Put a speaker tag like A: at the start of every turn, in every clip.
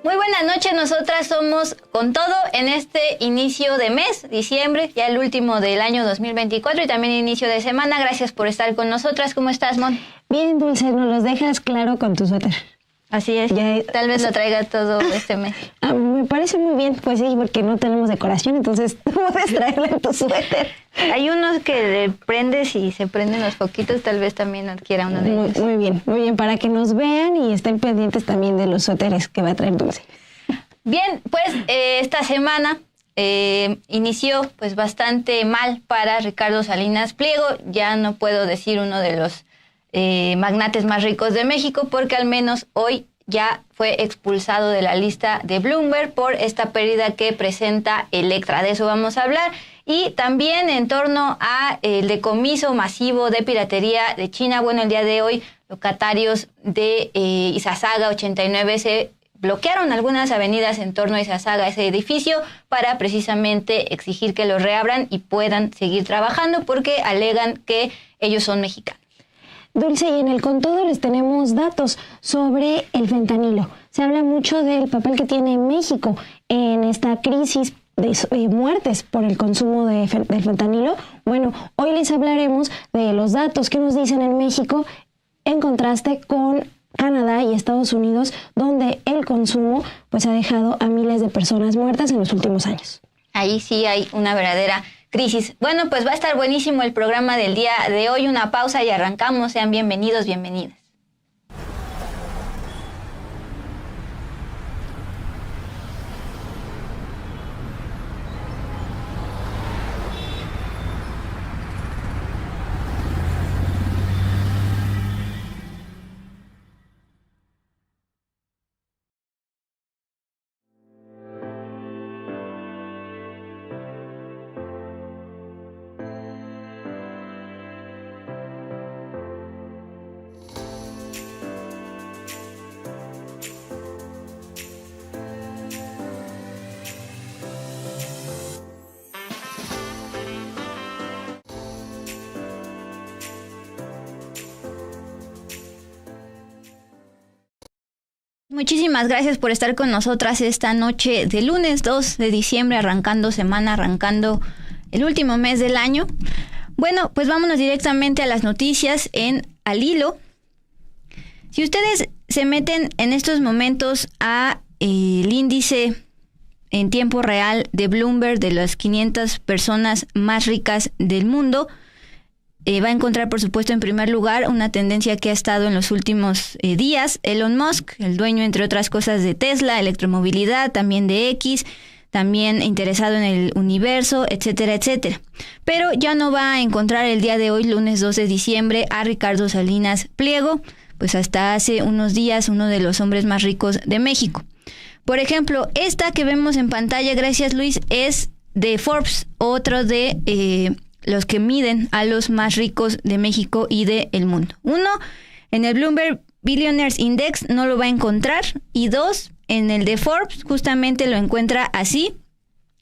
A: Muy buenas noches, nosotras somos con todo en este inicio de mes, diciembre, ya el último del año 2024 y también inicio de semana. Gracias por estar con nosotras. ¿Cómo estás, Mon?
B: Bien, Dulce, nos los dejas claro con tu suéter.
A: Así es, ya, tal vez lo traiga todo este mes.
B: Me parece muy bien, pues sí, porque no tenemos decoración, entonces tú puedes traerlo en tu suéter.
A: Hay unos que le prendes y se prenden los foquitos, tal vez también adquiera uno de ellos.
B: Muy bien, para que nos vean y estén pendientes también de los suéteres que va a traer Dulce.
A: Bien, pues esta semana inició pues bastante mal para Ricardo Salinas Pliego. Ya no puedo decir uno de los magnates más ricos de México, porque al menos hoy ya fue expulsado de la lista de Bloomberg por esta pérdida que presenta Electra. De eso vamos a hablar. Y también en torno a el decomiso masivo de piratería de China. Bueno, el día de hoy locatarios de Izazaga 89 se bloquearon algunas avenidas en torno a Izazaga, ese edificio, para precisamente exigir que lo reabran y puedan seguir trabajando, porque alegan que ellos son mexicanos.
B: Dulce, y en el Con Todo les tenemos datos sobre el fentanilo. Se habla mucho del papel que tiene México en esta crisis de muertes por el consumo del fentanilo. Bueno, hoy les hablaremos de los datos que nos dicen en México en contraste con Canadá y Estados Unidos, donde el consumo pues ha dejado a miles de personas muertas en los últimos años.
A: Ahí sí hay una verdadera crisis. Bueno, pues va a estar buenísimo el programa del día de hoy. Una pausa y arrancamos. Sean bienvenidos, bienvenidas. Muchísimas gracias por estar con nosotras esta noche de lunes 2 de diciembre, arrancando semana, arrancando el último mes del año. Bueno, pues vámonos directamente a las noticias en Al Hilo. Si ustedes se meten en estos momentos a el índice en tiempo real de Bloomberg de las 500 personas más ricas del mundo, va a encontrar, por supuesto, en primer lugar una tendencia que ha estado en los últimos días. Elon Musk, el dueño, entre otras cosas, de Tesla, electromovilidad, también de X, también interesado en el universo, etcétera, etcétera. Pero ya no va a encontrar el día de hoy, lunes 2 de diciembre, a Ricardo Salinas Pliego, pues hasta hace unos días uno de los hombres más ricos de México. Por ejemplo, esta que vemos en pantalla, gracias Luis, es de Forbes, otro de los que miden a los más ricos de México y del mundo. Uno, en el Bloomberg Billionaires Index no lo va a encontrar, y dos, en el de Forbes justamente lo encuentra así: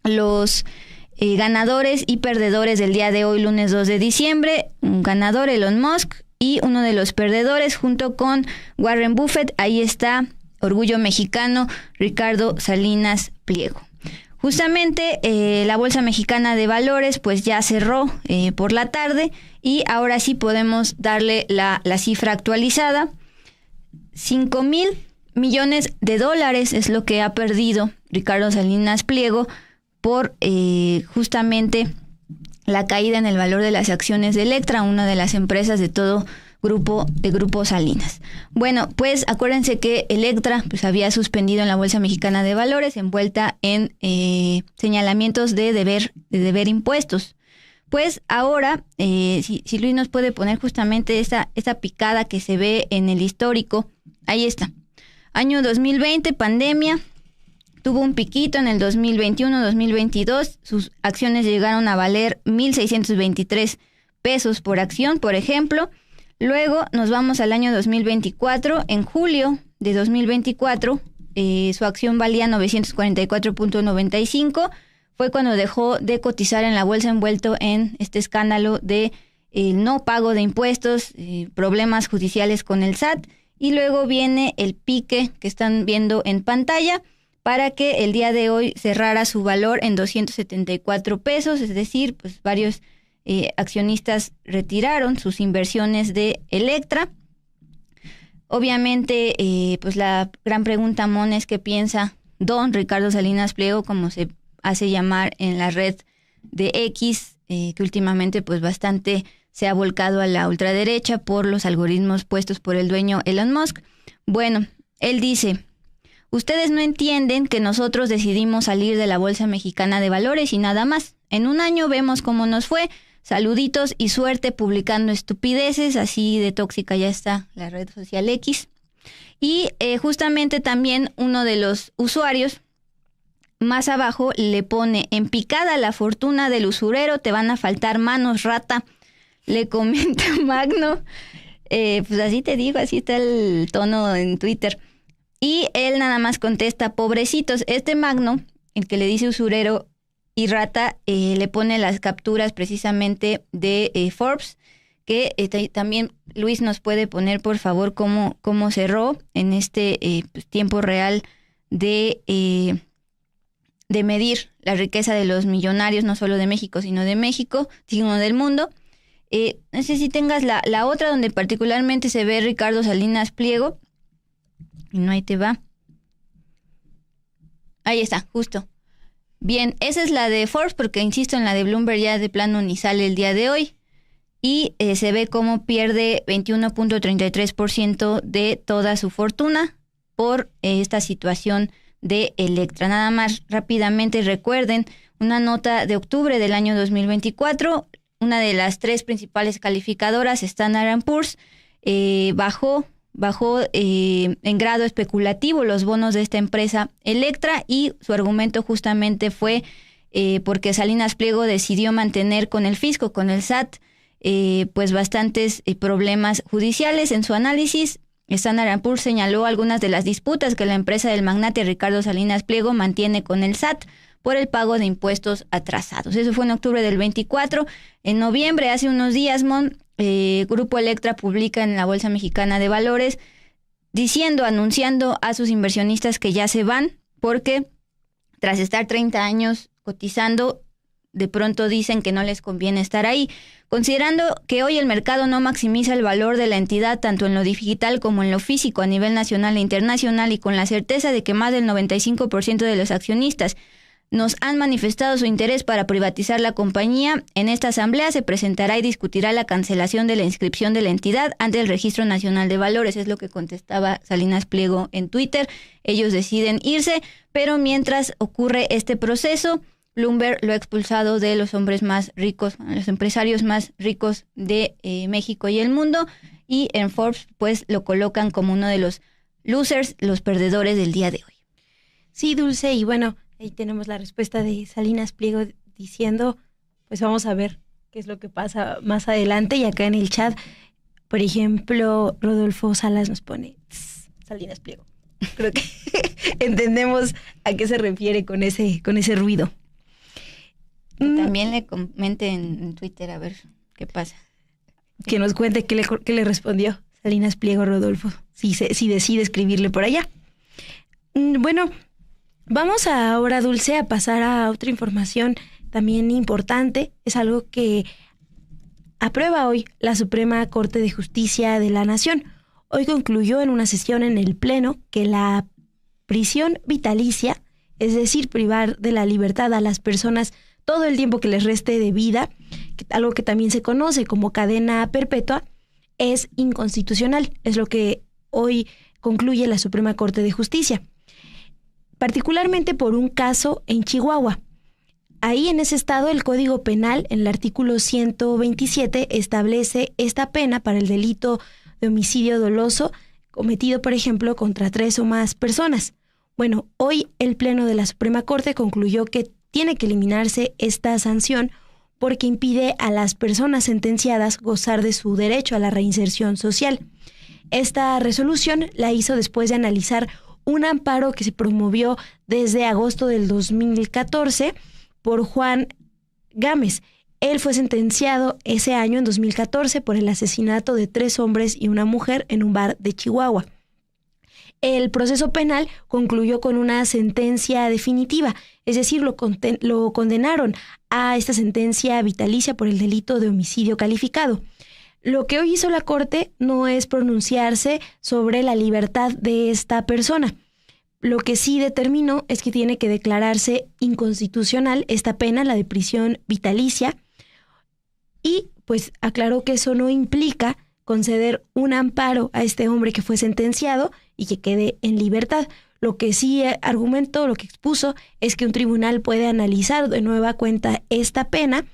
A: los ganadores y perdedores del día de hoy, lunes 2 de diciembre, un ganador, Elon Musk, y uno de los perdedores junto con Warren Buffett. Ahí está, orgullo mexicano, Ricardo Salinas Pliego. Justamente la Bolsa Mexicana de Valores pues ya cerró por la tarde, y ahora sí podemos darle la cifra actualizada. 5,000 millones de dólares es lo que ha perdido Ricardo Salinas Pliego por justamente la caída en el valor de las acciones de Electra, una de las empresas de todo Grupo Salinas. Bueno, pues acuérdense que Electra pues había suspendido en la Bolsa Mexicana de Valores, envuelta en señalamientos de deber impuestos. Pues ahora, si Luis nos puede poner justamente esta picada que se ve en el histórico, ahí está. Año 2020, pandemia, tuvo un piquito en el 2021-2022, sus acciones llegaron a valer 1,623 pesos por acción, por ejemplo. Luego nos vamos al año 2024. En julio de 2024, su acción valía 944.95. Fue cuando dejó de cotizar en la bolsa, envuelto en este escándalo de no pago de impuestos, problemas judiciales con el SAT, y luego viene el pique que están viendo en pantalla para que el día de hoy cerrara su valor en 274 pesos, es decir, pues varios accionistas retiraron sus inversiones de Electra. Obviamente, pues la gran pregunta, Mon, es qué piensa don Ricardo Salinas Pliego, como se hace llamar en la red de X, que últimamente pues bastante se ha volcado a la ultraderecha por los algoritmos puestos por el dueño Elon Musk. Bueno, él dice: ustedes no entienden que nosotros decidimos salir de la Bolsa Mexicana de Valores y nada más. En un año vemos cómo nos fue. Saluditos y suerte publicando estupideces, así de tóxica ya está la red social X. Y justamente también uno de los usuarios más abajo le pone: en picada la fortuna del usurero, te van a faltar manos, rata. Le comenta Magno, pues así te digo, así está el tono en Twitter. Y él nada más contesta: pobrecitos. Este Magno, el que le dice usurero y rata, le pone las capturas precisamente de Forbes, que también Luis nos puede poner por favor cómo cerró en este pues, tiempo real de medir la riqueza de los millonarios, no solo de México, sino de México, sino del mundo. No sé si tengas la otra donde particularmente se ve Ricardo Salinas Pliego. Y no, ahí te va. Ahí está, justo. Bien, esa es la de Forbes, porque insisto, en la de Bloomberg ya de plano ni sale el día de hoy. Y se ve cómo pierde 21.33% de toda su fortuna por esta situación de Electra. Nada más rápidamente recuerden una nota de octubre del año 2024. Una de las 3 principales calificadoras, Standard & Poor's, bajó en grado especulativo los bonos de esta empresa Electra, y su argumento justamente fue porque Salinas Pliego decidió mantener con el fisco, con el SAT, pues bastantes problemas judiciales. En su análisis, Standard & Poor's señaló algunas de las disputas que la empresa del magnate Ricardo Salinas Pliego mantiene con el SAT por el pago de impuestos atrasados. Eso fue en octubre del 24. En noviembre, hace unos días, Grupo Electra publica en la Bolsa Mexicana de Valores anunciando a sus inversionistas que ya se van, porque tras estar 30 años cotizando, de pronto dicen que no les conviene estar ahí. Considerando que hoy el mercado no maximiza el valor de la entidad tanto en lo digital como en lo físico a nivel nacional e internacional, y con la certeza de que más del 95% de los accionistas nos han manifestado su interés para privatizar la compañía, en esta asamblea se presentará y discutirá la cancelación de la inscripción de la entidad ante el Registro Nacional de Valores. Es lo que contestaba Salinas Pliego en Twitter. Ellos deciden irse, pero mientras ocurre este proceso, Bloomberg lo ha expulsado de los hombres más ricos, los empresarios más ricos de México y el mundo, y en Forbes pues lo colocan como uno de los losers, los perdedores del día de hoy.
B: Sí, Dulce, y bueno, ahí tenemos la respuesta de Salinas Pliego diciendo, pues vamos a ver qué es lo que pasa más adelante. Y acá en el chat, por ejemplo, Rodolfo Salas nos pone Salinas Pliego. Creo que entendemos a qué se refiere con ese ruido.
A: También le comente en Twitter a ver qué pasa.
B: Que nos cuente qué le respondió Salinas Pliego a Rodolfo, si decide escribirle por allá. Bueno, vamos ahora, Dulce, a pasar a otra información también importante. Es algo que aprueba hoy la Suprema Corte de Justicia de la Nación. Hoy concluyó en una sesión en el Pleno que la prisión vitalicia, es decir, privar de la libertad a las personas todo el tiempo que les reste de vida, algo que también se conoce como cadena perpetua, es inconstitucional. Es lo que hoy concluye la Suprema Corte de Justicia. Particularmente por un caso en Chihuahua. Ahí en ese estado el Código Penal, en el artículo 127, establece esta pena para el delito de homicidio doloso cometido, por ejemplo, contra 3 o más personas. Bueno, hoy el Pleno de la Suprema Corte concluyó que tiene que eliminarse esta sanción porque impide a las personas sentenciadas gozar de su derecho a la reinserción social. Esta resolución la hizo después de analizar un amparo que se promovió desde agosto del 2014 por Juan Gámez. Él fue sentenciado ese año, en 2014, por el asesinato de 3 hombres y una mujer en un bar de Chihuahua. El proceso penal concluyó con una sentencia definitiva, es decir, lo condenaron a esta sentencia vitalicia por el delito de homicidio calificado. Lo que hoy hizo la Corte no es pronunciarse sobre la libertad de esta persona. Lo que sí determinó es que tiene que declararse inconstitucional esta pena, la de prisión vitalicia, y pues aclaró que eso no implica conceder un amparo a este hombre que fue sentenciado y que quede en libertad. Lo que sí argumentó, lo que expuso, es que un tribunal puede analizar de nueva cuenta esta pena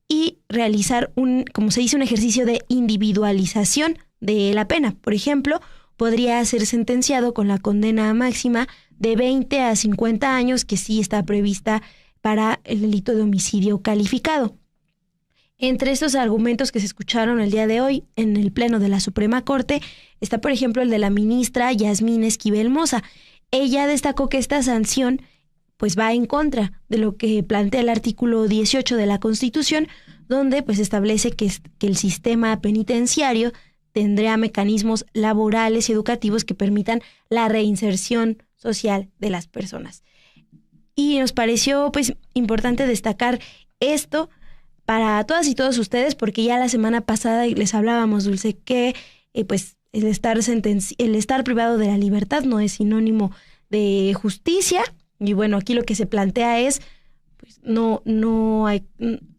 B: y realizar como se dice, un ejercicio de individualización de la pena. Por ejemplo, podría ser sentenciado con la condena máxima de 20 a 50 años, que sí está prevista para el delito de homicidio calificado. Entre estos argumentos que se escucharon el día de hoy en el Pleno de la Suprema Corte está, por ejemplo, el de la ministra Yasmín Esquivel Moza. Ella destacó que esta sanción pues va en contra de lo que plantea el artículo 18 de la Constitución, donde pues establece que el sistema penitenciario tendrá mecanismos laborales y educativos que permitan la reinserción social de las personas. Y nos pareció pues importante destacar esto para todas y todos ustedes, porque ya la semana pasada les hablábamos, Dulce, que pues el estar privado de la libertad no es sinónimo de justicia. Y bueno, aquí lo que se plantea es, pues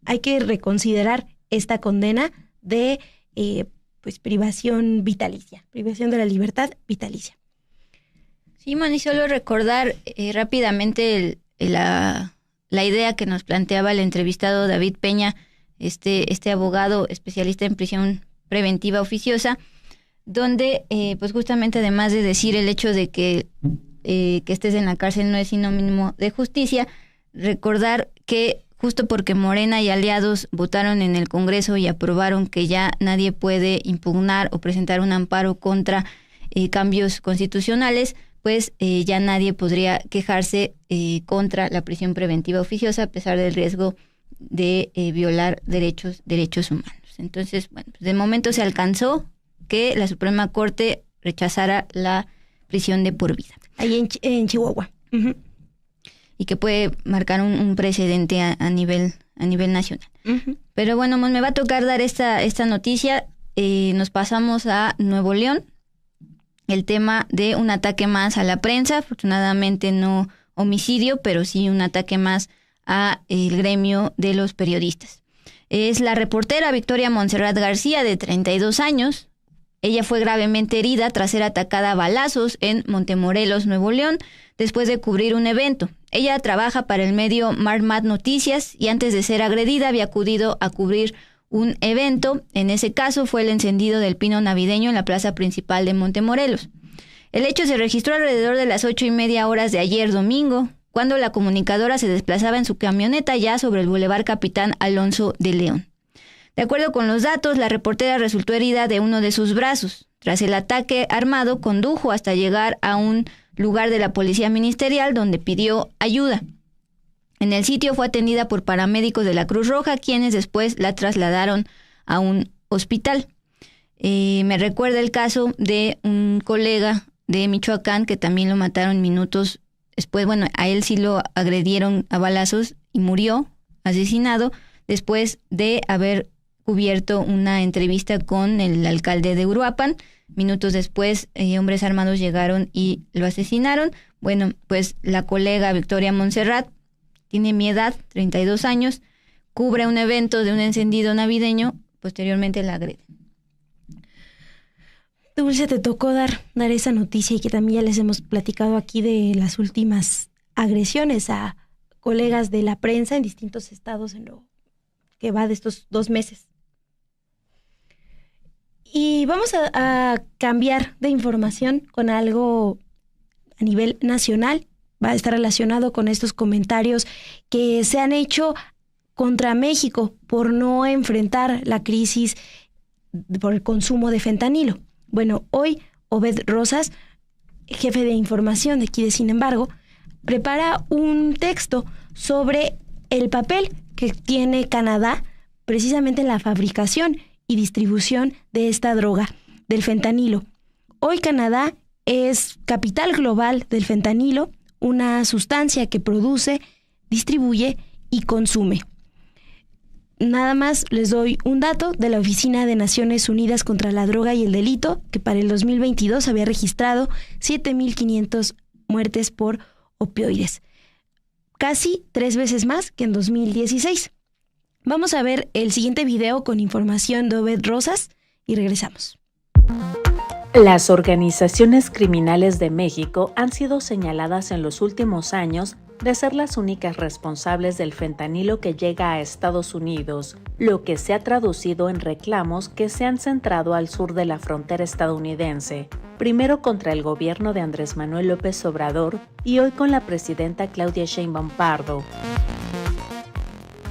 B: hay que reconsiderar esta condena de pues privación vitalicia, privación de la libertad vitalicia.
A: Sí, man, y solo recordar rápidamente la idea que nos planteaba el entrevistado David Peña, este abogado especialista en prisión preventiva oficiosa, donde pues justamente, además de decir el hecho de que estés en la cárcel no es sinónimo de justicia, recordar que justo porque Morena y aliados votaron en el Congreso y aprobaron que ya nadie puede impugnar o presentar un amparo contra cambios constitucionales, pues ya nadie podría quejarse contra la prisión preventiva oficiosa a pesar del riesgo de violar derechos humanos. Entonces, bueno, de momento se alcanzó que la Suprema Corte rechazara la prisión de por vida.
B: Ahí en Chihuahua. Uh-huh.
A: Y que puede marcar un precedente a nivel nacional. Uh-huh. Pero bueno, me va a tocar dar esta noticia. Nos pasamos a Nuevo León. El tema de un ataque más a la prensa, afortunadamente no homicidio, pero sí un ataque más a el gremio de los periodistas. Es la reportera Victoria Montserrat García, de 32 años. Ella fue gravemente herida tras ser atacada a balazos en Montemorelos, Nuevo León, después de cubrir un evento. Ella trabaja para el medio Marmat Noticias y antes de ser agredida había acudido a cubrir un evento. En ese caso fue el encendido del pino navideño en la plaza principal de Montemorelos. El hecho se registró alrededor de las 8:30 de ayer domingo, cuando la comunicadora se desplazaba en su camioneta ya sobre el Boulevard Capitán Alonso de León. De acuerdo con los datos, la reportera resultó herida de uno de sus brazos. Tras el ataque armado, condujo hasta llegar a un lugar de la Policía Ministerial donde pidió ayuda. En el sitio fue atendida por paramédicos de la Cruz Roja, quienes después la trasladaron a un hospital. Me recuerda el caso de un colega de Michoacán que también lo mataron minutos después. Bueno, a él sí lo agredieron a balazos y murió asesinado después de haber cubierto una entrevista con el alcalde de Uruapan. Minutos después, hombres armados llegaron y lo asesinaron. Bueno, pues la colega Victoria Montserrat tiene mi edad, 32 años, cubre un evento de un encendido navideño, posteriormente la agrede.
B: Dulce, te tocó dar esa noticia y que también ya les hemos platicado aquí de las últimas agresiones a colegas de la prensa en distintos estados en lo que va de estos 2 meses. Y vamos a cambiar de información con algo a nivel nacional. Va a estar relacionado con estos comentarios que se han hecho contra México por no enfrentar la crisis por el consumo de fentanilo. Bueno, hoy Obed Rosas, jefe de información de aquí de Sin Embargo, prepara un texto sobre el papel que tiene Canadá precisamente en la fabricación y distribución de esta droga, del fentanilo. Hoy Canadá es capital global del fentanilo, una sustancia que produce, distribuye y consume. Nada más les doy un dato de la Oficina de Naciones Unidas contra la Droga y el Delito, que para el 2022 había registrado 7.500 muertes por opioides. Casi 3 veces más que en 2016. Vamos a ver el siguiente video con información de Obed Rosas y regresamos.
C: Las organizaciones criminales de México han sido señaladas en los últimos años de ser las únicas responsables del fentanilo que llega a Estados Unidos, lo que se ha traducido en reclamos que se han centrado al sur de la frontera estadounidense, primero contra el gobierno de Andrés Manuel López Obrador y hoy con la presidenta Claudia Sheinbaum Pardo.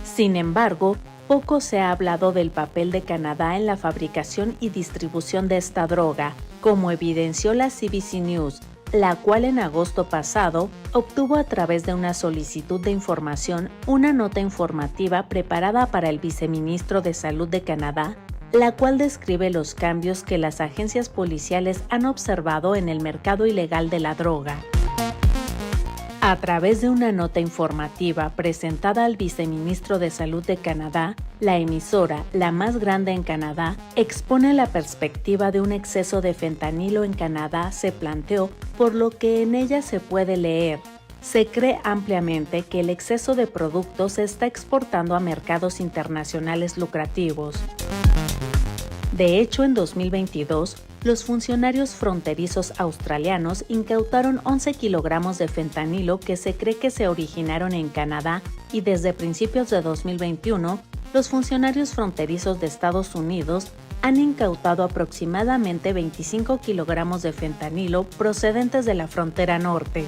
C: Sin embargo, poco se ha hablado del papel de Canadá en la fabricación y distribución de esta droga, como evidenció la CBC News, la cual en agosto pasado obtuvo a través de una solicitud de información una nota informativa preparada para el viceministro de Salud de Canadá, la cual describe los cambios que las agencias policiales han observado en el mercado ilegal de la droga. A través de una nota informativa presentada al viceministro de Salud de Canadá, la emisora, la más grande en Canadá, expone la perspectiva de un exceso de fentanilo en Canadá se planteó, por lo que en ella se puede leer. Se cree ampliamente que el exceso de productos se está exportando a mercados internacionales lucrativos. De hecho, en 2022, los funcionarios fronterizos australianos incautaron 11 kilogramos de fentanilo que se cree que se originaron en Canadá y desde principios de 2021, los funcionarios fronterizos de Estados Unidos han incautado aproximadamente 25 kilogramos de fentanilo procedentes de la frontera norte.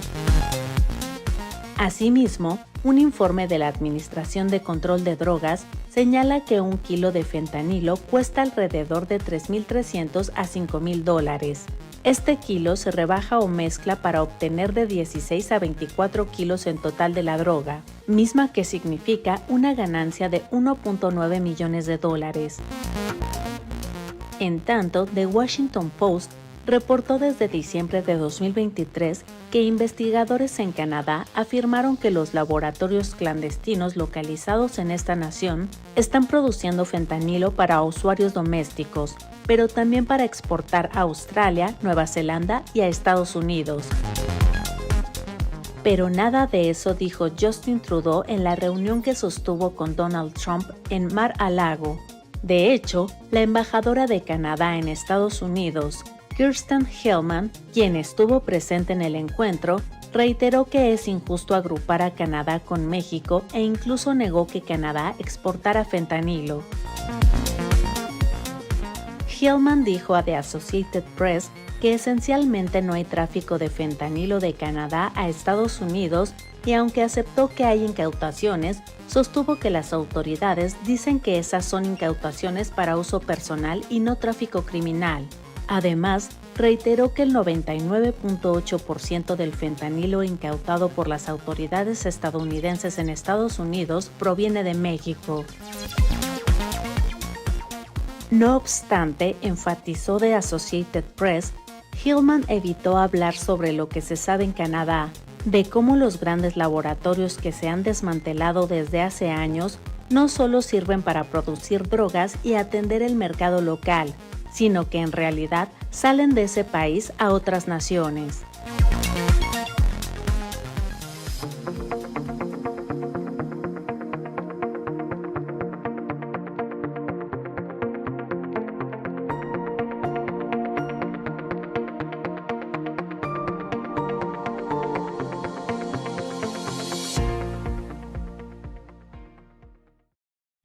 C: Asimismo, un informe de la Administración de Control de Drogas señala que 1 kilo de fentanilo cuesta alrededor de $3,300 a $5,000. Este kilo se rebaja o mezcla para obtener de 16 a 24 kilos en total de la droga, misma que significa una ganancia de $1.9 millones. En tanto, The Washington Post reportó desde diciembre de 2023 que investigadores en Canadá afirmaron que los laboratorios clandestinos localizados en esta nación están produciendo fentanilo para usuarios domésticos, pero también para exportar a Australia, Nueva Zelanda y a Estados Unidos. Pero nada de eso dijo Justin Trudeau en la reunión que sostuvo con Donald Trump en Mar-a-Lago. De hecho, la embajadora de Canadá en Estados Unidos, Kirsten Hellman, quien estuvo presente en el encuentro, reiteró que es injusto agrupar a Canadá con México e incluso negó que Canadá exportara fentanilo. Hellman dijo a The Associated Press que esencialmente no hay tráfico de fentanilo de Canadá a Estados Unidos y aunque aceptó que hay incautaciones, sostuvo que las autoridades dicen que esas son incautaciones para uso personal y no tráfico criminal. Además, reiteró que el 99.8% del fentanilo incautado por las autoridades estadounidenses en Estados Unidos proviene de México. No obstante, enfatizó The Associated Press, Hillman evitó hablar sobre lo que se sabe en Canadá, de cómo los grandes laboratorios que se han desmantelado desde hace años no solo sirven para producir drogas y atender el mercado local, sino que en realidad salen de ese país a otras naciones.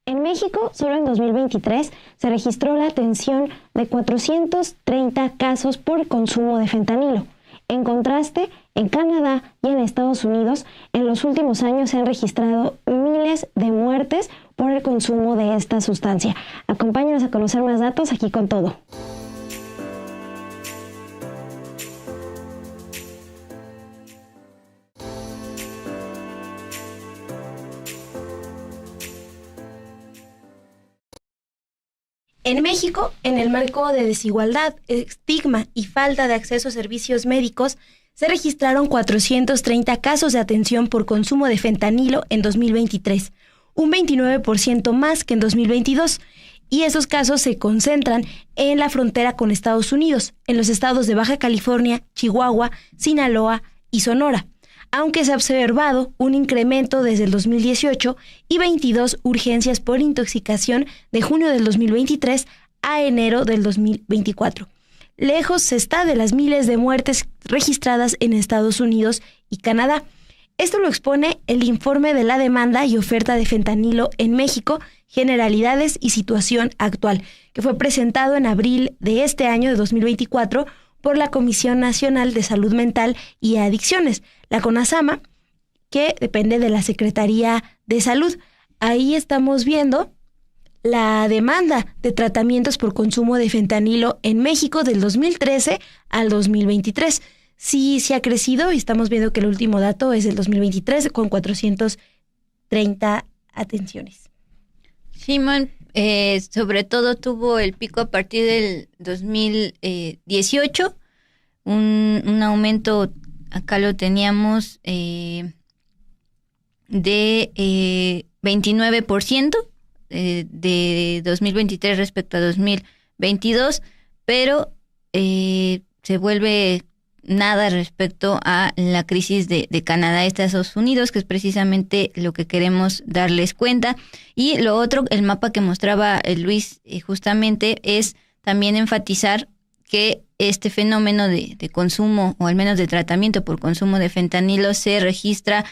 B: En México, solo en 2023, se registró la atención de 430 casos por consumo de fentanilo. En contraste, en Canadá y en Estados Unidos, en los últimos años se han registrado miles de muertes por el consumo de esta sustancia. Acompáñanos a conocer más datos aquí con todo.
D: En México, en el marco de desigualdad, estigma y falta de acceso a servicios médicos, se registraron 430 casos de atención por consumo de fentanilo en 2023, un 29% más que en 2022, y esos casos se concentran en la frontera con Estados Unidos, en los estados de Baja California, Chihuahua, Sinaloa y Sonora, aunque se ha observado un incremento desde el 2018 y 22 urgencias por intoxicación de junio del 2023 a enero del 2024. Lejos se está de las miles de muertes registradas en Estados Unidos y Canadá. Esto lo expone el informe de la demanda y oferta de fentanilo en México, generalidades y situación actual, que fue presentado en abril de este año de 2024 por la Comisión Nacional de Salud Mental y Adicciones, la CONASAMA, que depende de la Secretaría de Salud. Ahí estamos viendo la demanda de tratamientos por consumo de fentanilo en México del 2013 al 2023. Sí ha crecido y estamos viendo que el último dato es del 2023 con 430 atenciones.
A: Simón, sobre todo tuvo el pico a partir del 2018, un aumento, acá lo teníamos, de 29% de 2023 respecto a 2022, pero se vuelve nada respecto a la crisis de Canadá y Estados Unidos, que es precisamente lo que queremos darles cuenta. Y lo otro, el mapa que mostraba Luis, justamente es también enfatizar que este fenómeno de consumo, o al menos de tratamiento por consumo de fentanilo, se registra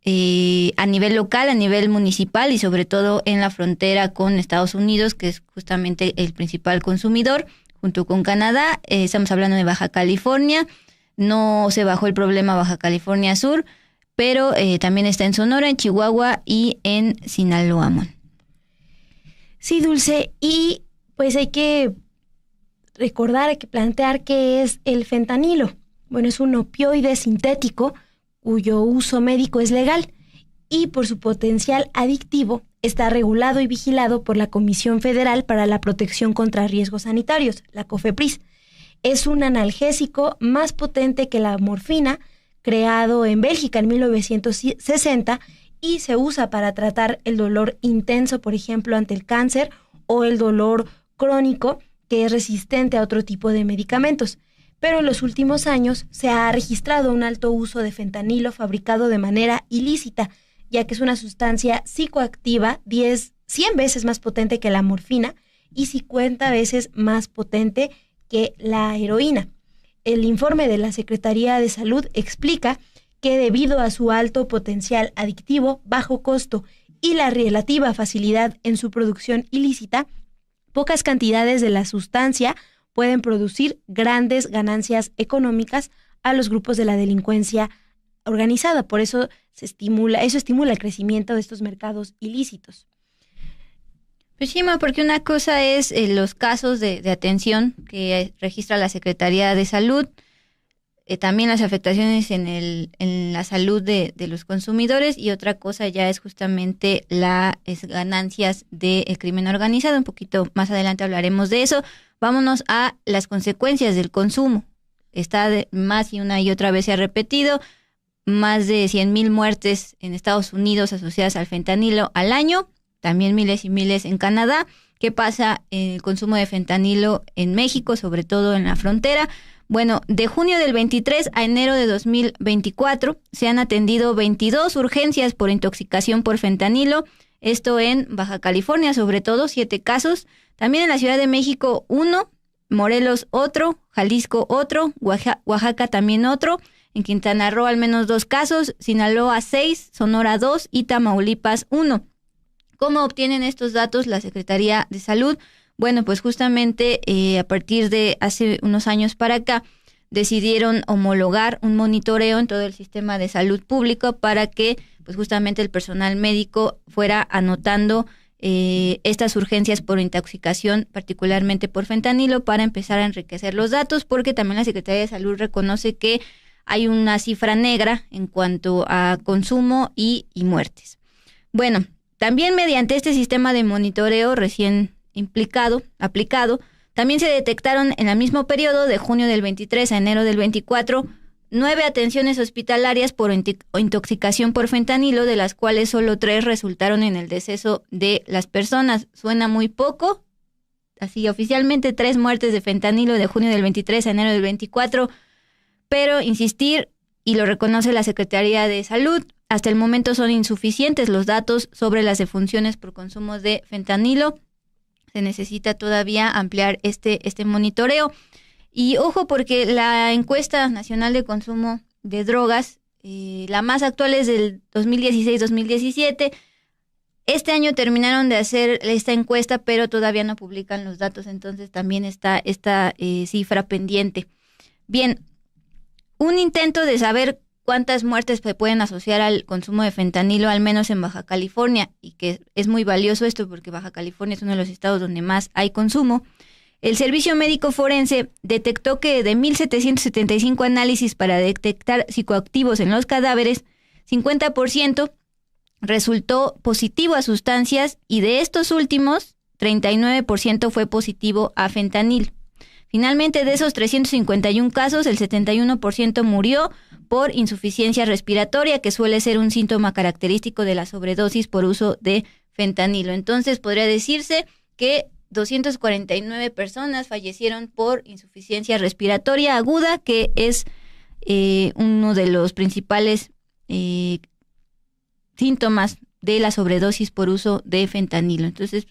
A: a nivel local, a nivel municipal y sobre todo en la frontera con Estados Unidos, que es justamente el principal consumidor, junto con Canadá. Estamos hablando de Baja California. No se bajó el problema Baja California Sur, pero también está en Sonora, en Chihuahua y en Sinaloa.
D: Sí, Dulce, y pues hay que recordar, hay que plantear qué es el fentanilo. Bueno, es un opioide sintético cuyo uso médico es legal y por su potencial adictivo está regulado y vigilado por la Comisión Federal para la Protección contra Riesgos Sanitarios, la COFEPRIS. Es un analgésico más potente que la morfina, creado en Bélgica en 1960 y se usa para tratar el dolor intenso, por ejemplo, ante el cáncer o el dolor crónico que es resistente a otro tipo de medicamentos. Pero en los últimos años se ha registrado un alto uso de fentanilo fabricado de manera ilícita, ya que es una sustancia psicoactiva 100 veces más potente que la morfina y 50 veces más potente que la heroína. El informe de la Secretaría de Salud explica que debido a su alto potencial adictivo, bajo costo y la relativa facilidad en su producción ilícita, pocas cantidades de la sustancia pueden producir grandes ganancias económicas a los grupos de la delincuencia organizada. Por eso estimula el crecimiento de estos mercados ilícitos.
A: Pues sí, porque una cosa es los casos de atención que registra la Secretaría de Salud, también las afectaciones en la salud de los consumidores, y otra cosa ya es justamente las ganancias del crimen organizado. Un poquito más adelante hablaremos de eso. Vámonos a las consecuencias del consumo. Más y una y otra vez se ha repetido, más de 100,000 muertes en Estados Unidos asociadas al fentanilo al año, también miles y miles en Canadá. ¿Qué pasa en el consumo de fentanilo en México, sobre todo en la frontera? Bueno, de junio del 23 a enero de 2024 se han atendido 22 urgencias por intoxicación por fentanilo, esto en Baja California, sobre todo 7 casos. También en la Ciudad de México 1, Morelos otro, Jalisco otro, Oaxaca también otro, en Quintana Roo al menos 2 casos, Sinaloa 6, Sonora 2 y Tamaulipas 1. ¿Cómo obtienen estos datos la Secretaría de Salud? Bueno, pues justamente a partir de hace unos años para acá decidieron homologar un monitoreo en todo el sistema de salud público para que pues justamente el personal médico fuera anotando estas urgencias por intoxicación, particularmente por fentanilo, para empezar a enriquecer los datos, porque también la Secretaría de Salud reconoce que hay una cifra negra en cuanto a consumo y muertes. Bueno, también mediante este sistema de monitoreo recién aplicado. También se detectaron en el mismo periodo, de junio del 23 a enero del 24, 9 atenciones hospitalarias por intoxicación por fentanilo, de las cuales solo 3 resultaron en el deceso de las personas. Suena muy poco. Así, oficialmente 3 muertes de fentanilo de junio del 23 a enero del 24, pero insistir, y lo reconoce la Secretaría de Salud, hasta el momento son insuficientes los datos sobre las defunciones por consumo de fentanilo. Se necesita todavía ampliar este monitoreo. Y ojo, porque la encuesta nacional de consumo de drogas, la más actual es del 2016-2017. Este año terminaron de hacer esta encuesta, pero todavía no publican los datos, entonces también está esta cifra pendiente. Bien, un intento de saber cuántas muertes se pueden asociar al consumo de fentanilo, al menos en Baja California, y que es muy valioso esto porque Baja California es uno de los estados donde más hay consumo. El Servicio Médico Forense detectó que de 1,775 análisis para detectar psicoactivos en los cadáveres, 50% resultó positivo a sustancias, y de estos últimos, 39% fue positivo a fentanil. Finalmente, de esos 351 casos, el 71% murió por insuficiencia respiratoria, que suele ser un síntoma característico de la sobredosis por uso de fentanilo. Entonces, podría decirse que 249 personas fallecieron por insuficiencia respiratoria aguda, que es uno de los principales síntomas de la sobredosis por uso de fentanilo. Entonces,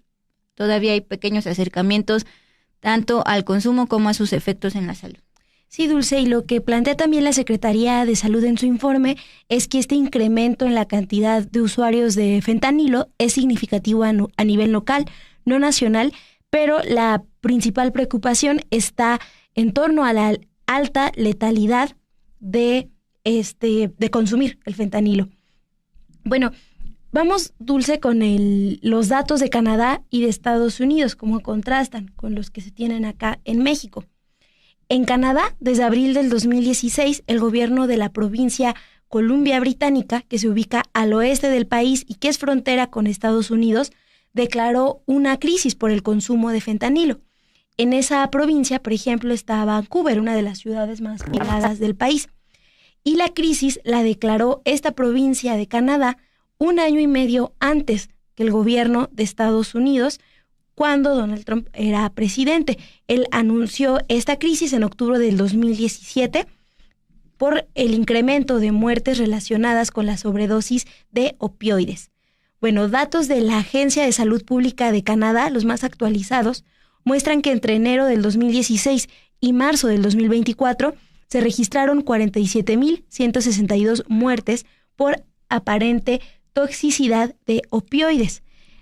A: todavía hay pequeños acercamientos tanto al consumo como a sus efectos en la salud.
D: Sí, Dulce, y lo que plantea también la Secretaría de Salud en su informe es que este incremento en la cantidad de usuarios de fentanilo es significativo a nivel local, no nacional, pero la principal preocupación está en torno a la alta letalidad de consumir el fentanilo. Bueno, vamos, Dulce, con los datos de Canadá y de Estados Unidos, cómo contrastan con los que se tienen acá en México. En Canadá, desde abril del 2016, el gobierno de la provincia Columbia Británica, que se ubica al oeste del país y que es frontera con Estados Unidos, declaró una crisis por el consumo de fentanilo. En esa provincia, por ejemplo, está Vancouver, una de las ciudades más pobladas del país. Y la crisis la declaró esta provincia de Canadá 1 año y medio antes que el gobierno de Estados Unidos, cuando Donald Trump era presidente. Él anunció esta crisis en octubre del 2017 por el incremento de muertes relacionadas con la sobredosis de opioides. Bueno, datos de la Agencia de Salud Pública de Canadá, los más actualizados, muestran que entre enero del 2016 y marzo del 2024 se registraron 47,162 muertes por aparente toxicidad de opioides.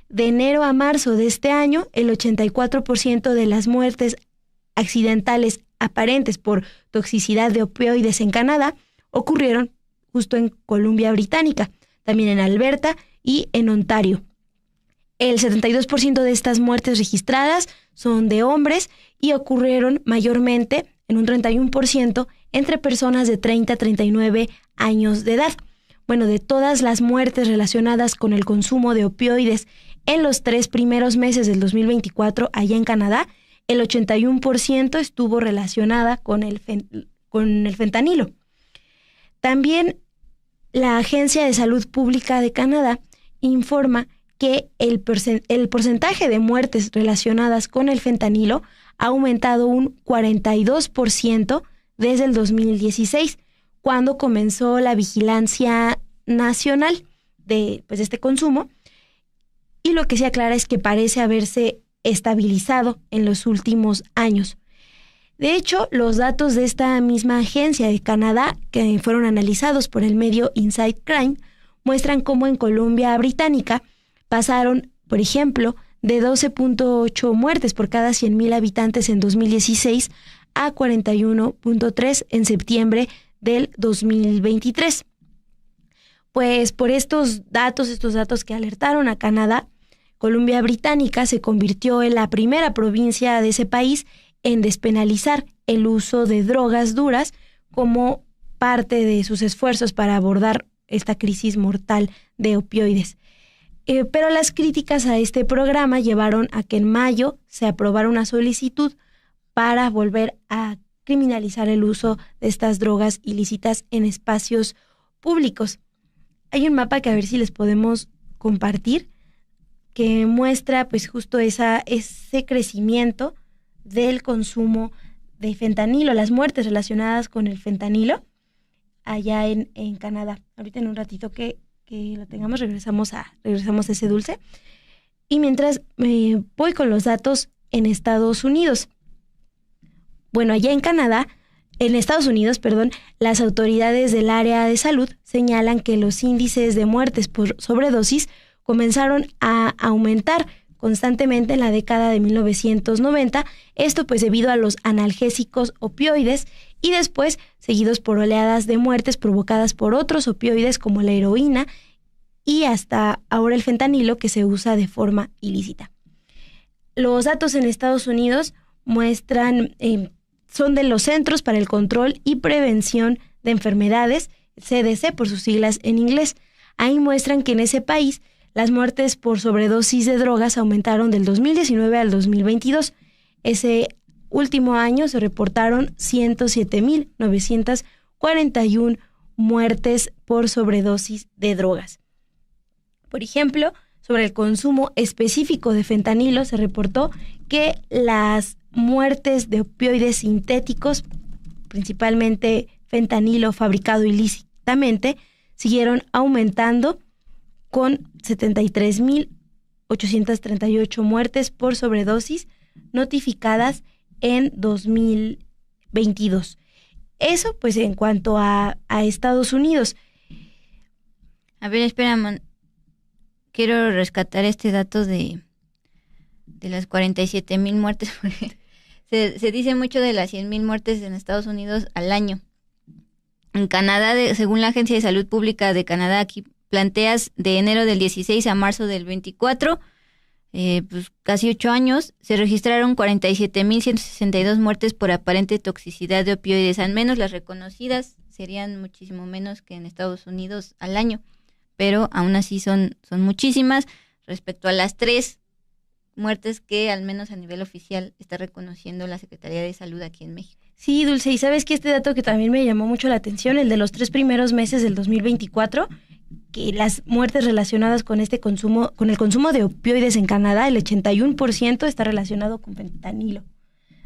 D: De enero a marzo de este año, el 84% de las muertes accidentales aparentes por toxicidad de opioides en Canadá ocurrieron justo en Columbia Británica, también en Alberta y en Ontario. El 72% de estas muertes registradas son de hombres y ocurrieron mayormente, en un 31%, entre personas de 30 a 39 años de edad. Bueno, de todas las muertes relacionadas con el consumo de opioides en los 3 primeros meses del 2024 allá en Canadá, el 81% estuvo relacionada con el fentanilo. También la Agencia de Salud Pública de Canadá informa que el porcentaje de muertes relacionadas con el fentanilo ha aumentado un 42% desde el 2016, cuando comenzó la vigilancia nacional de este consumo, y lo que se aclara es que parece haberse estabilizado en los últimos años. De hecho, los datos de esta misma agencia de Canadá, que fueron analizados por el medio Inside Crime, muestran cómo en Columbia Británica pasaron, por ejemplo, de 12.8 muertes por cada 100,000 habitantes en 2016 a 41.3 en septiembre del 2023. Pues por estos datos que alertaron a Canadá, Columbia Británica se convirtió en la primera provincia de ese país en despenalizar el uso de drogas duras como parte de sus esfuerzos para abordar esta crisis mortal de opioides. Pero las críticas a este programa llevaron a que en mayo se aprobara una solicitud para volver a criminalizar el uso de estas drogas ilícitas en espacios públicos. Hay un mapa que a ver si les podemos compartir, que muestra pues justo ese crecimiento del consumo de fentanilo, las muertes relacionadas con el fentanilo allá en Canadá. Ahorita en un ratito que lo tengamos regresamos a ese dulce. Y mientras voy con los datos en Estados Unidos. Bueno, allá en Estados Unidos, las autoridades del área de salud señalan que los índices de muertes por sobredosis comenzaron a aumentar constantemente en la década de 1990, esto pues debido a los analgésicos opioides y después seguidos por oleadas de muertes provocadas por otros opioides como la heroína y hasta ahora el fentanilo, que se usa de forma ilícita. Los datos en Estados Unidos muestran, son de los Centros para el Control y Prevención de Enfermedades, CDC por sus siglas en inglés. Ahí muestran que en ese país las muertes por sobredosis de drogas aumentaron del 2019 al 2022. Ese último año se reportaron 107,941 muertes por sobredosis de drogas. Por ejemplo, sobre el consumo específico de fentanilo se reportó que las muertes de opioides sintéticos, principalmente fentanilo fabricado ilícitamente, siguieron aumentando con 73,838 muertes por sobredosis notificadas en 2022. Eso pues en cuanto a Estados Unidos.
A: A ver, espera, quiero rescatar este dato de las 47,000 muertes, porque se dice mucho de las 100,000 muertes en Estados Unidos al año. En Canadá, según la Agencia de Salud Pública de Canadá, aquí planteas de enero del 16 a marzo del 24, pues casi 8 años, se registraron 47,162 muertes por aparente toxicidad de opioides. Al menos las reconocidas serían muchísimo menos que en Estados Unidos al año, pero aún así son muchísimas respecto a las 3 muertes que al menos a nivel oficial está reconociendo la Secretaría de Salud aquí en México.
D: Sí, Dulce, y sabes que este dato que también me llamó mucho la atención, el de los 3 primeros meses del 2024, que las muertes relacionadas con el consumo de opioides en Canadá, el 81% está relacionado con fentanilo.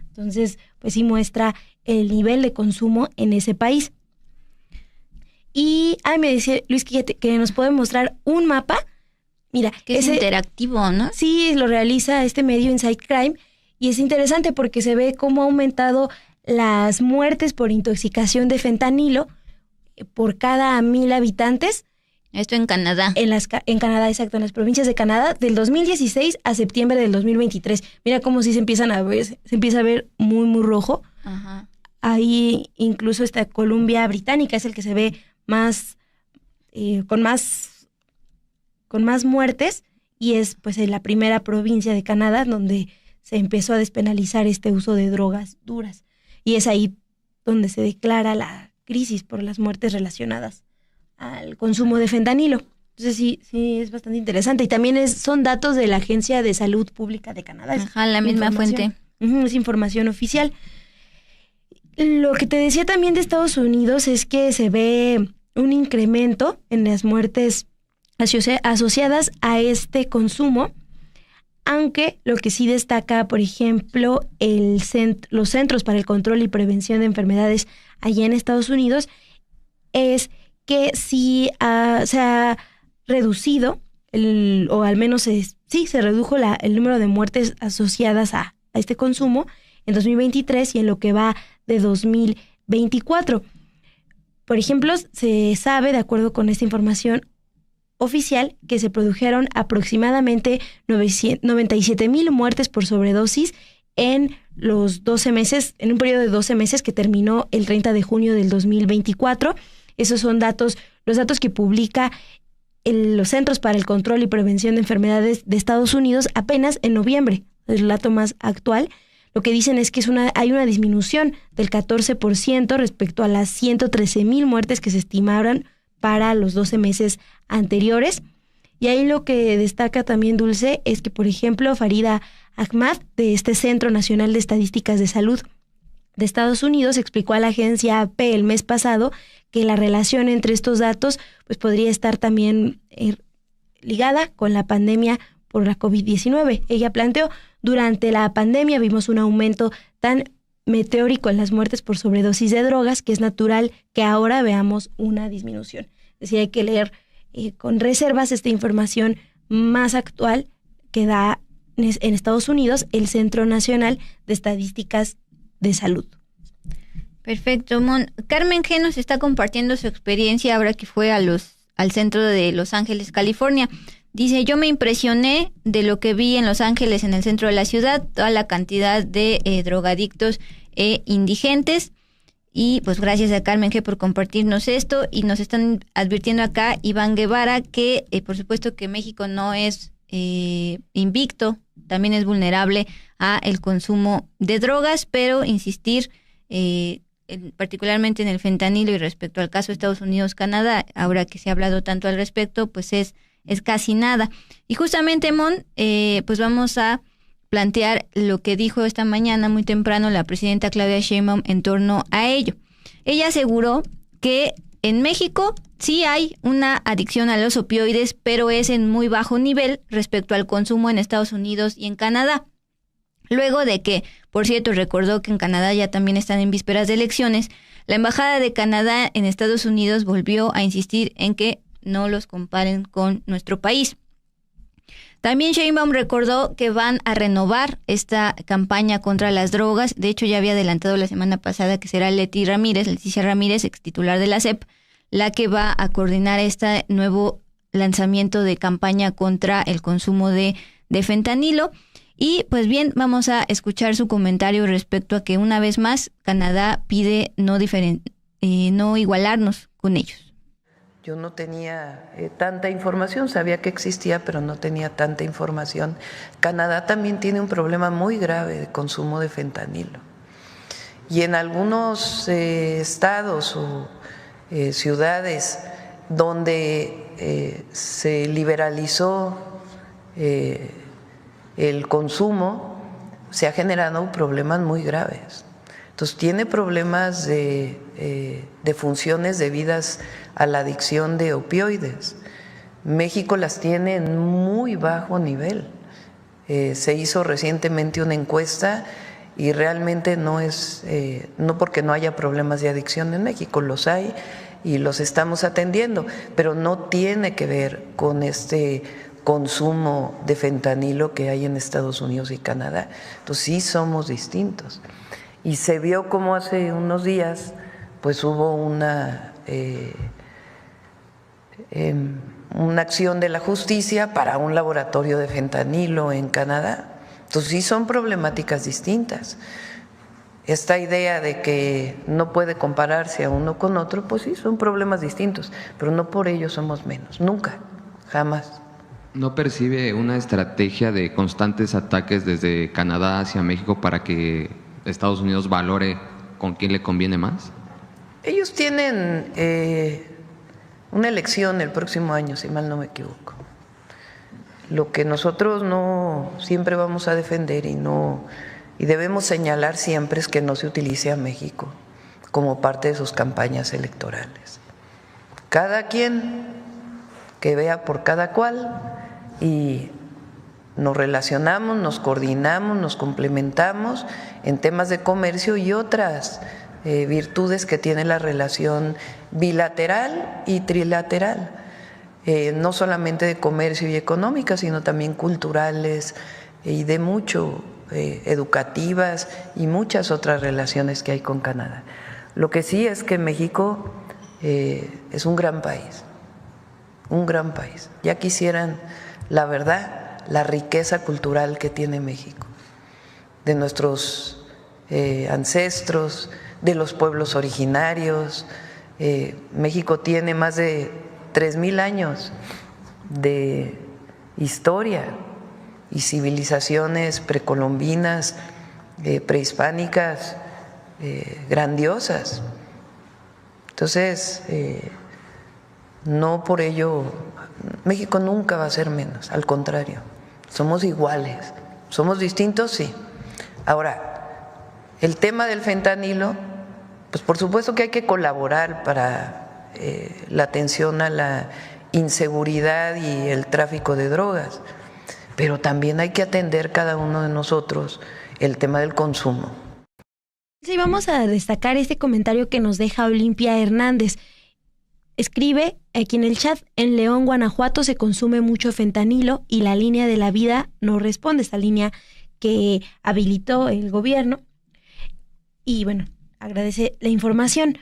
D: Entonces, pues sí muestra el nivel de consumo en ese país. Y me decía Luis que nos puede mostrar un mapa. Mira,
A: que es interactivo, ¿no?
D: Sí, lo realiza este medio Inside Crime y es interesante porque se ve cómo ha aumentado las muertes por intoxicación de fentanilo por cada 1,000 habitantes.
A: Esto en Canadá.
D: En Canadá, exacto, en las provincias de Canadá, del 2016 a septiembre del 2023. Mira cómo sí se empieza a ver muy, muy rojo.
A: Ajá.
D: Ahí incluso esta Columbia Británica es el que se ve más, con más muertes, y es pues en la primera provincia de Canadá donde se empezó a despenalizar este uso de drogas duras. Y es ahí donde se declara la crisis por las muertes relacionadas al consumo de fentanilo. Entonces sí es bastante interesante. Y también son datos de la Agencia de Salud Pública de Canadá.
A: Ajá, la misma fuente.
D: Es información oficial. Lo que te decía también de Estados Unidos es que se ve un incremento en las muertes asociadas a este consumo, aunque lo que sí destaca, por ejemplo, los Centros para el Control y Prevención de Enfermedades allá en Estados Unidos, es que sí se ha reducido, o al menos se redujo el número de muertes asociadas a este consumo en 2023 y en lo que va de 2024. Por ejemplo, se sabe, de acuerdo con esta información oficial, que se produjeron aproximadamente 97,000 muertes por sobredosis en los 12 meses, en un periodo de 12 meses que terminó el 30 de junio del 2024. Esos son los datos que publica los Centros para el Control y Prevención de Enfermedades de Estados Unidos apenas en noviembre, el dato más actual. Lo que dicen es que hay una disminución del 14% respecto a las 113,000 muertes que se estimaron para los 12 meses anteriores. Y ahí lo que destaca también Dulce es que, por ejemplo, Farida Ahmad, de este Centro Nacional de Estadísticas de Salud de Estados Unidos, explicó a la agencia AP el mes pasado que la relación entre estos datos pues podría estar también ligada con la pandemia por la COVID-19. Ella planteó: durante la pandemia vimos un aumento tan meteórico en las muertes por sobredosis de drogas que es natural que ahora veamos una disminución. Es decir, hay que leer con reservas esta información más actual que da en Estados Unidos el Centro Nacional de Estadísticas de Salud.
A: Perfecto, Mon. Carmen G. nos está compartiendo su experiencia ahora que fue al centro de Los Ángeles, California. Dice: yo me impresioné de lo que vi en Los Ángeles, en el centro de la ciudad, toda la cantidad de drogadictos e indigentes. Y pues gracias a Carmen G. por compartirnos esto. Y nos están advirtiendo acá Iván Guevara que por supuesto que México no es invicto, también es vulnerable a el consumo de drogas, pero insistir particularmente en el fentanilo y respecto al caso de Estados Unidos, Canadá, ahora que se ha hablado tanto al respecto, pues es casi nada. Y justamente, Mon, pues vamos a plantear lo que dijo esta mañana muy temprano la presidenta Claudia Sheinbaum en torno a ello. Ella aseguró que en México sí hay una adicción a los opioides, pero es en muy bajo nivel respecto al consumo en Estados Unidos y en Canadá. Luego de que, por cierto, recordó que en Canadá ya también están en vísperas de elecciones, la Embajada de Canadá en Estados Unidos volvió a insistir en que no los comparen con nuestro país. También Sheinbaum recordó que van a renovar esta campaña contra las drogas. De hecho, ya había adelantado la semana pasada que será Leticia Ramírez, ex titular de la SEP, la que va a coordinar este nuevo lanzamiento de campaña contra el consumo de fentanilo. Y pues bien, vamos a escuchar su comentario respecto a que una vez más Canadá pide no igualarnos con ellos.
E: Yo no tenía tanta información, sabía que existía, pero no tenía tanta información. Canadá también tiene un problema muy grave de consumo de fentanilo. Y en algunos estados o ciudades donde se liberalizó el consumo, se ha generado problemas muy graves. Entonces tiene problemas de funciones debidas a la adicción de opioides. México las tiene en muy bajo nivel. Se hizo recientemente una encuesta y realmente no es, no porque no haya problemas de adicción en México, los hay y los estamos atendiendo, pero no tiene que ver con este consumo de fentanilo que hay en Estados Unidos y Canadá. Entonces sí somos distintos. Y se vio como hace unos días pues hubo una acción de la justicia para un laboratorio de fentanilo en Canadá. Entonces sí son problemáticas distintas. Esta idea de que no puede compararse a uno con otro, pues sí, son problemas distintos, pero no por ello somos menos, nunca, jamás.
F: ¿No percibe una estrategia de constantes ataques desde Canadá hacia México para que Estados Unidos valore con quién le conviene más?
E: Ellos tienen una elección el próximo año, si mal no me equivoco. Lo que nosotros no siempre vamos a defender y debemos señalar siempre es que no se utilice a México como parte de sus campañas electorales. Cada quien que vea por cada cual y nos relacionamos, nos coordinamos, nos complementamos en temas de comercio y otras virtudes que tiene la relación bilateral y trilateral, no solamente de comercio y económica, sino también culturales y de mucho educativas y muchas otras relaciones que hay con Canadá. Lo que sí es que México es un gran país, un gran país. Ya quisieran, la verdad, la riqueza cultural que tiene México, de nuestros ancestros, de los pueblos originarios. México tiene más de 3,000 años de historia y civilizaciones precolombinas, prehispánicas, grandiosas. Entonces, no por ello México nunca va a ser menos, al contrario, somos iguales. ¿Somos distintos? Sí. Ahora, el tema del fentanilo, pues por supuesto que hay que colaborar para la atención a la inseguridad y el tráfico de drogas, pero también hay que atender cada uno de nosotros el tema del consumo.
D: Sí, vamos a destacar este comentario que nos deja Olimpia Hernández. Escribe aquí en el chat: en León, Guanajuato se consume mucho fentanilo y la línea de la vida no responde, esta línea que habilitó el gobierno. Y bueno, agradece la información.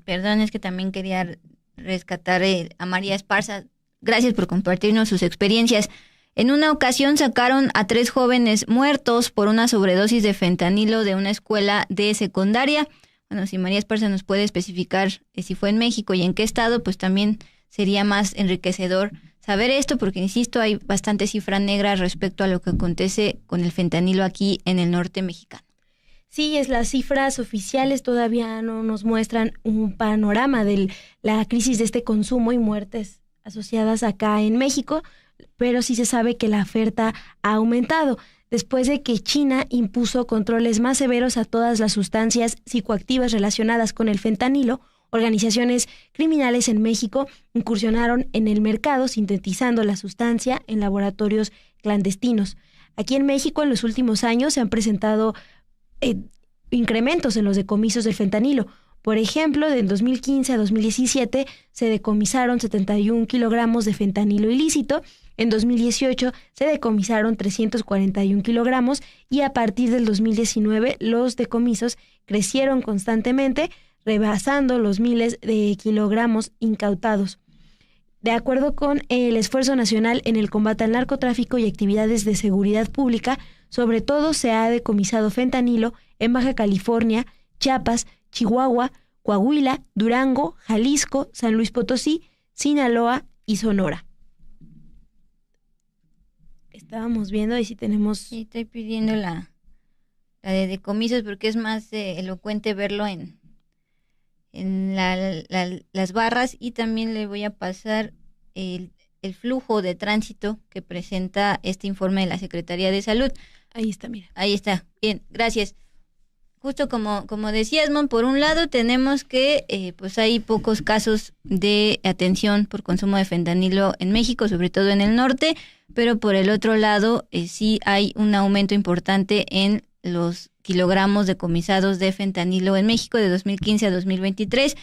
A: Perdón, es que también quería rescatar a María Esparza. Gracias por compartirnos sus experiencias. En una ocasión sacaron a 3 jóvenes muertos por una sobredosis de fentanilo de una escuela de secundaria. Bueno, si María Esparza nos puede especificar si fue en México y en qué estado, pues también sería más enriquecedor saber esto, porque insisto, hay bastante cifra negra respecto a lo que acontece con el fentanilo aquí en el norte mexicano.
D: Sí, las cifras oficiales todavía no nos muestran un panorama de la crisis de este consumo y muertes asociadas acá en México, pero sí se sabe que la oferta ha aumentado después de que China impuso controles más severos a todas las sustancias psicoactivas relacionadas con el fentanilo. Organizaciones criminales en México incursionaron en el mercado sintetizando la sustancia en laboratorios clandestinos. Aquí en México en los últimos años se han presentado incrementos en los decomisos del fentanilo. Por ejemplo, del 2015 a 2017 se decomisaron 71 kilogramos de fentanilo ilícito, en 2018 se decomisaron 341 kilogramos y a partir del 2019 los decomisos crecieron constantemente, rebasando los miles de kilogramos incautados. De acuerdo con el Esfuerzo Nacional en el Combate al Narcotráfico y Actividades de Seguridad Pública, sobre todo se ha decomisado fentanilo en Baja California, Chiapas, Chihuahua, Coahuila, Durango, Jalisco, San Luis Potosí, Sinaloa y Sonora. Estábamos viendo y si tenemos...
A: Sí, estoy pidiendo la de decomisos porque es más elocuente verlo en las barras, y también le voy a pasar el flujo de tránsito que presenta este informe de la Secretaría de Salud.
D: Ahí está, mira.
A: Ahí está. Bien, gracias. Justo como decías, Mon, por un lado tenemos que pues hay pocos casos de atención por consumo de fentanilo en México, sobre todo en el norte, pero por el otro lado sí hay un aumento importante en los kilogramos decomisados de fentanilo en México de 2015 a 2023.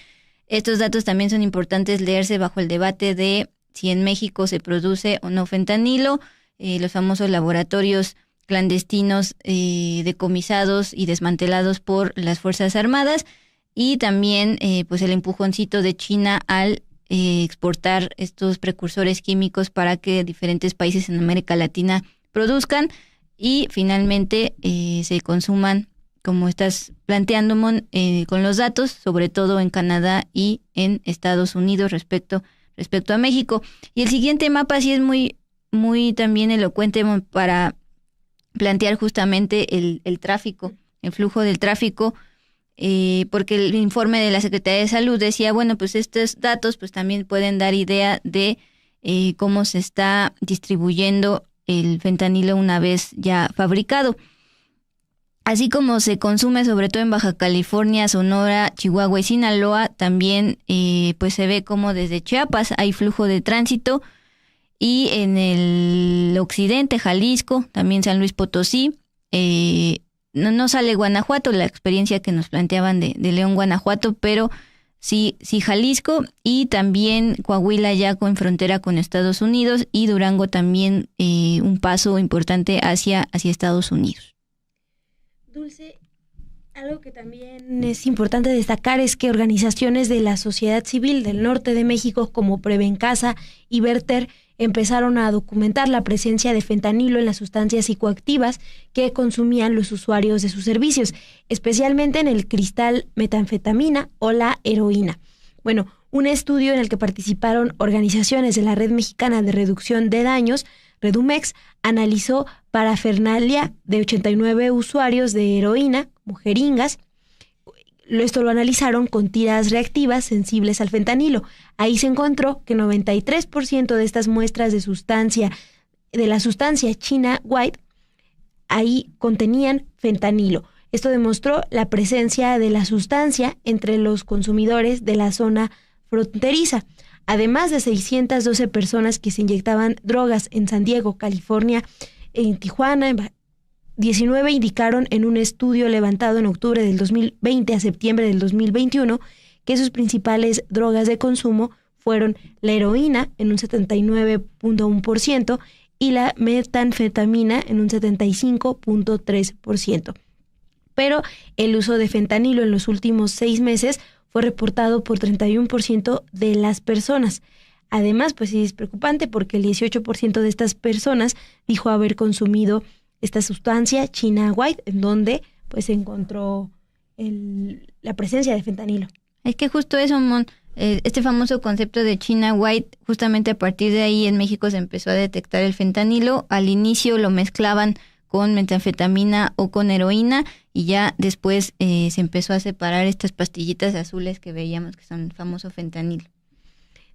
A: Estos datos también son importantes leerse bajo el debate de si en México se produce o no fentanilo, los famosos laboratorios clandestinos decomisados y desmantelados por las Fuerzas Armadas, y también pues el empujoncito de China al exportar estos precursores químicos para que diferentes países en América Latina produzcan y finalmente se consuman, como estás planteando, Mon, con los datos, sobre todo en Canadá y en Estados Unidos respecto a México. Y el siguiente mapa sí es muy, muy también elocuente, Mon, para plantear justamente el tráfico, el flujo del tráfico, porque el informe de la Secretaría de Salud decía, bueno, pues estos datos pues también pueden dar idea de cómo se está distribuyendo el fentanilo una vez ya fabricado. Así como se consume sobre todo en Baja California, Sonora, Chihuahua y Sinaloa, también pues se ve como desde Chiapas hay flujo de tránsito, y en el occidente, Jalisco, también San Luis Potosí, no sale Guanajuato, la experiencia que nos planteaban de León, Guanajuato, pero sí Jalisco, y también Coahuila ya con frontera con Estados Unidos, y Durango también un paso importante hacia Estados Unidos.
D: Dulce, algo que también es importante destacar es que organizaciones de la sociedad civil del norte de México como Prevencasa y Verter empezaron a documentar la presencia de fentanilo en las sustancias psicoactivas que consumían los usuarios de sus servicios, especialmente en el cristal metanfetamina o la heroína. Bueno, un estudio en el que participaron organizaciones de la Red Mexicana de Reducción de Daños, Redumex, analizó parafernalia de 89 usuarios de heroína, como jeringas, esto lo analizaron con tiras reactivas sensibles al fentanilo. Ahí se encontró que 93% de estas muestras de la sustancia China White, ahí contenían fentanilo. Esto demostró la presencia de la sustancia entre los consumidores de la zona fronteriza. Además de 612 personas que se inyectaban drogas en San Diego, California, en Tijuana, 19 indicaron en un estudio levantado en octubre del 2020 a septiembre del 2021 que sus principales drogas de consumo fueron la heroína en un 79.1% y la metanfetamina en un 75.3%. Pero el uso de fentanilo en los últimos 6 meses fue reportado por 31% de las personas. Además, pues sí es preocupante porque el 18% de estas personas dijo haber consumido esta sustancia China White, en donde pues se encontró la presencia de fentanilo.
A: Es que justo eso, Mon, este famoso concepto de China White, justamente a partir de ahí en México se empezó a detectar el fentanilo. Al inicio lo mezclaban con metanfetamina o con heroína y ya después se empezó a separar estas pastillitas azules que veíamos que son el famoso fentanilo.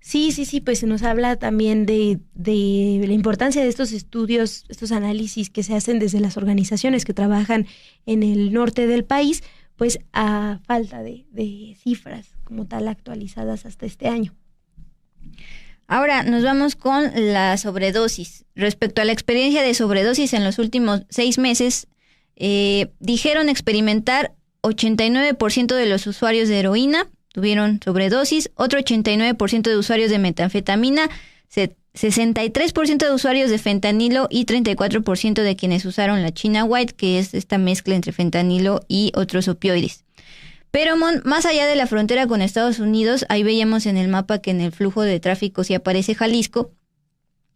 D: Sí, pues se nos habla también de la importancia de estos estudios, estos análisis que se hacen desde las organizaciones que trabajan en el norte del país, pues a falta de cifras como tal actualizadas hasta este año.
A: Ahora nos vamos con la sobredosis. Respecto a la experiencia de sobredosis en los últimos 6 meses, dijeron experimentar 89% de los usuarios de heroína tuvieron sobredosis, otro 89% de usuarios de metanfetamina, 63% de usuarios de fentanilo y 34% de quienes usaron la China White, que es esta mezcla entre fentanilo y otros opioides. Pero más allá de la frontera con Estados Unidos, ahí veíamos en el mapa que en el flujo de tráfico sí aparece Jalisco.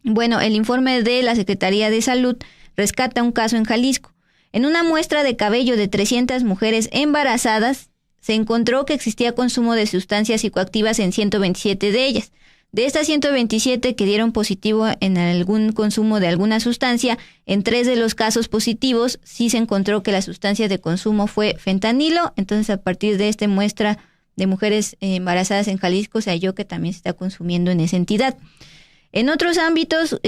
A: Bueno, el informe de la Secretaría de Salud rescata un caso en Jalisco. En una muestra de cabello de 300 mujeres embarazadas, se encontró que existía consumo de sustancias psicoactivas en 127 de ellas. De estas 127 que dieron positivo en algún consumo de alguna sustancia, en 3 de los casos positivos sí se encontró que la sustancia de consumo fue fentanilo. Entonces, a partir de esta muestra de mujeres embarazadas en Jalisco, se halló que también se está consumiendo en esa entidad. En otros ámbitos,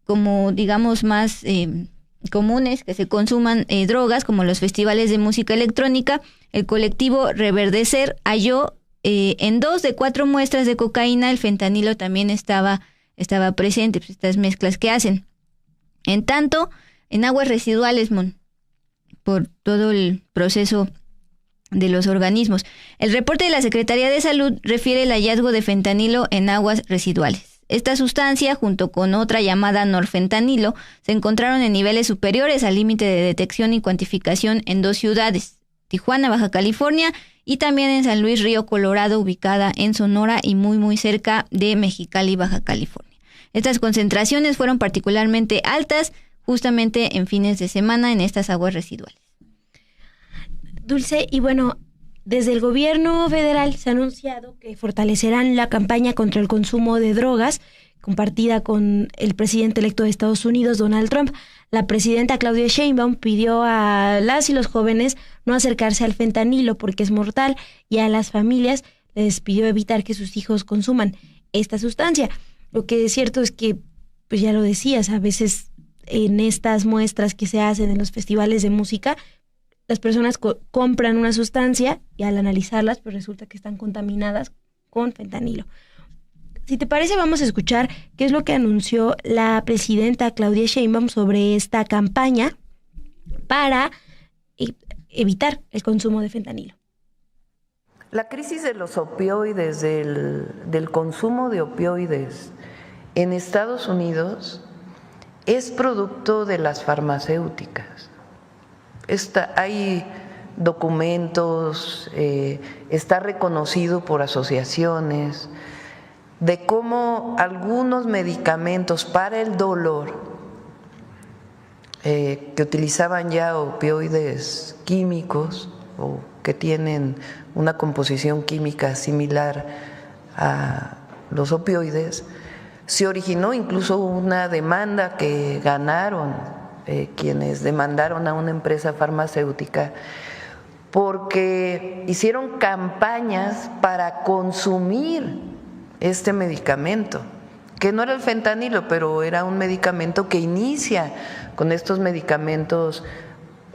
A: como digamos más comunes, que se consuman drogas, como los festivales de música electrónica, el colectivo Reverdecer halló en 2 de 4 muestras de cocaína el fentanilo también estaba presente, pues estas mezclas que hacen. En tanto, en aguas residuales, por todo el proceso de los organismos. El reporte de la Secretaría de Salud refiere el hallazgo de fentanilo en aguas residuales. Esta sustancia, junto con otra llamada norfentanilo, se encontraron en niveles superiores al límite de detección y cuantificación en 2 ciudades, Tijuana, Baja California, y también en San Luis Río Colorado, ubicada en Sonora y muy cerca de Mexicali, Baja California. Estas concentraciones fueron particularmente altas justamente en fines de semana en estas aguas residuales.
D: Dulce, y bueno, desde el gobierno federal se ha anunciado que fortalecerán la campaña contra el consumo de drogas, compartida con el presidente electo de Estados Unidos, Donald Trump. La presidenta Claudia Sheinbaum pidió a las y los jóvenes no acercarse al fentanilo porque es mortal, y a las familias les pidió evitar que sus hijos consuman esta sustancia. Lo que es cierto es que, pues ya lo decías, a veces en estas muestras que se hacen en los festivales de música, las personas compran una sustancia y al analizarlas, pues resulta que están contaminadas con fentanilo. Si te parece, vamos a escuchar qué es lo que anunció la presidenta Claudia Sheinbaum sobre esta campaña para evitar el consumo de fentanilo.
E: La crisis de los opioides, del consumo de opioides en Estados Unidos es producto de las farmacéuticas. Hay documentos, está reconocido por asociaciones, de cómo algunos medicamentos para el dolor que utilizaban ya opioides químicos o que tienen una composición química similar a los opioides, se originó incluso una demanda que ganaron quienes demandaron a una empresa farmacéutica porque hicieron campañas para consumir este medicamento, que no era el fentanilo, pero era un medicamento que inicia con estos medicamentos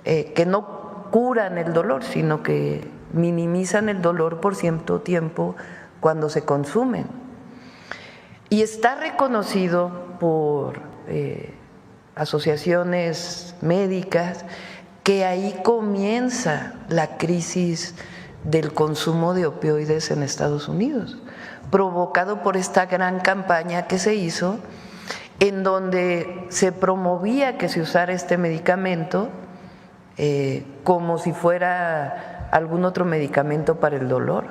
E: que no curan el dolor, sino que minimizan el dolor por cierto tiempo cuando se consumen. Y está reconocido por asociaciones médicas que ahí comienza la crisis del consumo de opioides en Estados Unidos, provocado por esta gran campaña que se hizo, en donde se promovía que se usara este medicamento como si fuera algún otro medicamento para el dolor.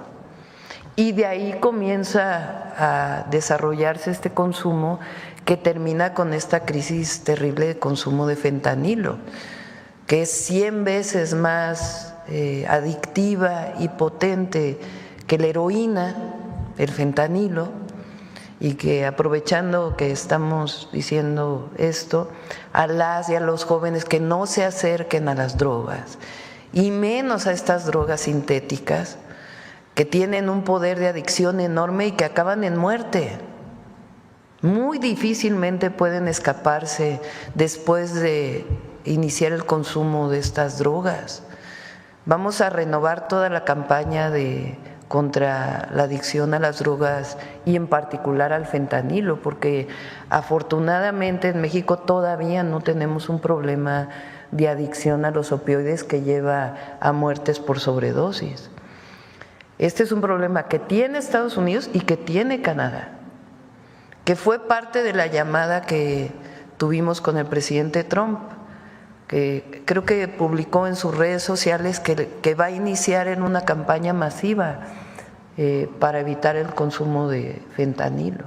E: Y de ahí comienza a desarrollarse este consumo que termina con esta crisis terrible de consumo de fentanilo, que es 100 veces más adictiva y potente que la heroína, el fentanilo, y que aprovechando que estamos diciendo esto, a las y a los jóvenes que no se acerquen a las drogas, y menos a estas drogas sintéticas, que tienen un poder de adicción enorme y que acaban en muerte. Muy difícilmente pueden escaparse después de iniciar el consumo de estas drogas. Vamos a renovar toda la campaña contra la adicción a las drogas y en particular al fentanilo, porque afortunadamente en México todavía no tenemos un problema de adicción a los opioides que lleva a muertes por sobredosis. Este es un problema que tiene Estados Unidos y que tiene Canadá, que fue parte de la llamada que tuvimos con el presidente Trump, que creo que publicó en sus redes sociales que va a iniciar en una campaña masiva para evitar el consumo de fentanilo.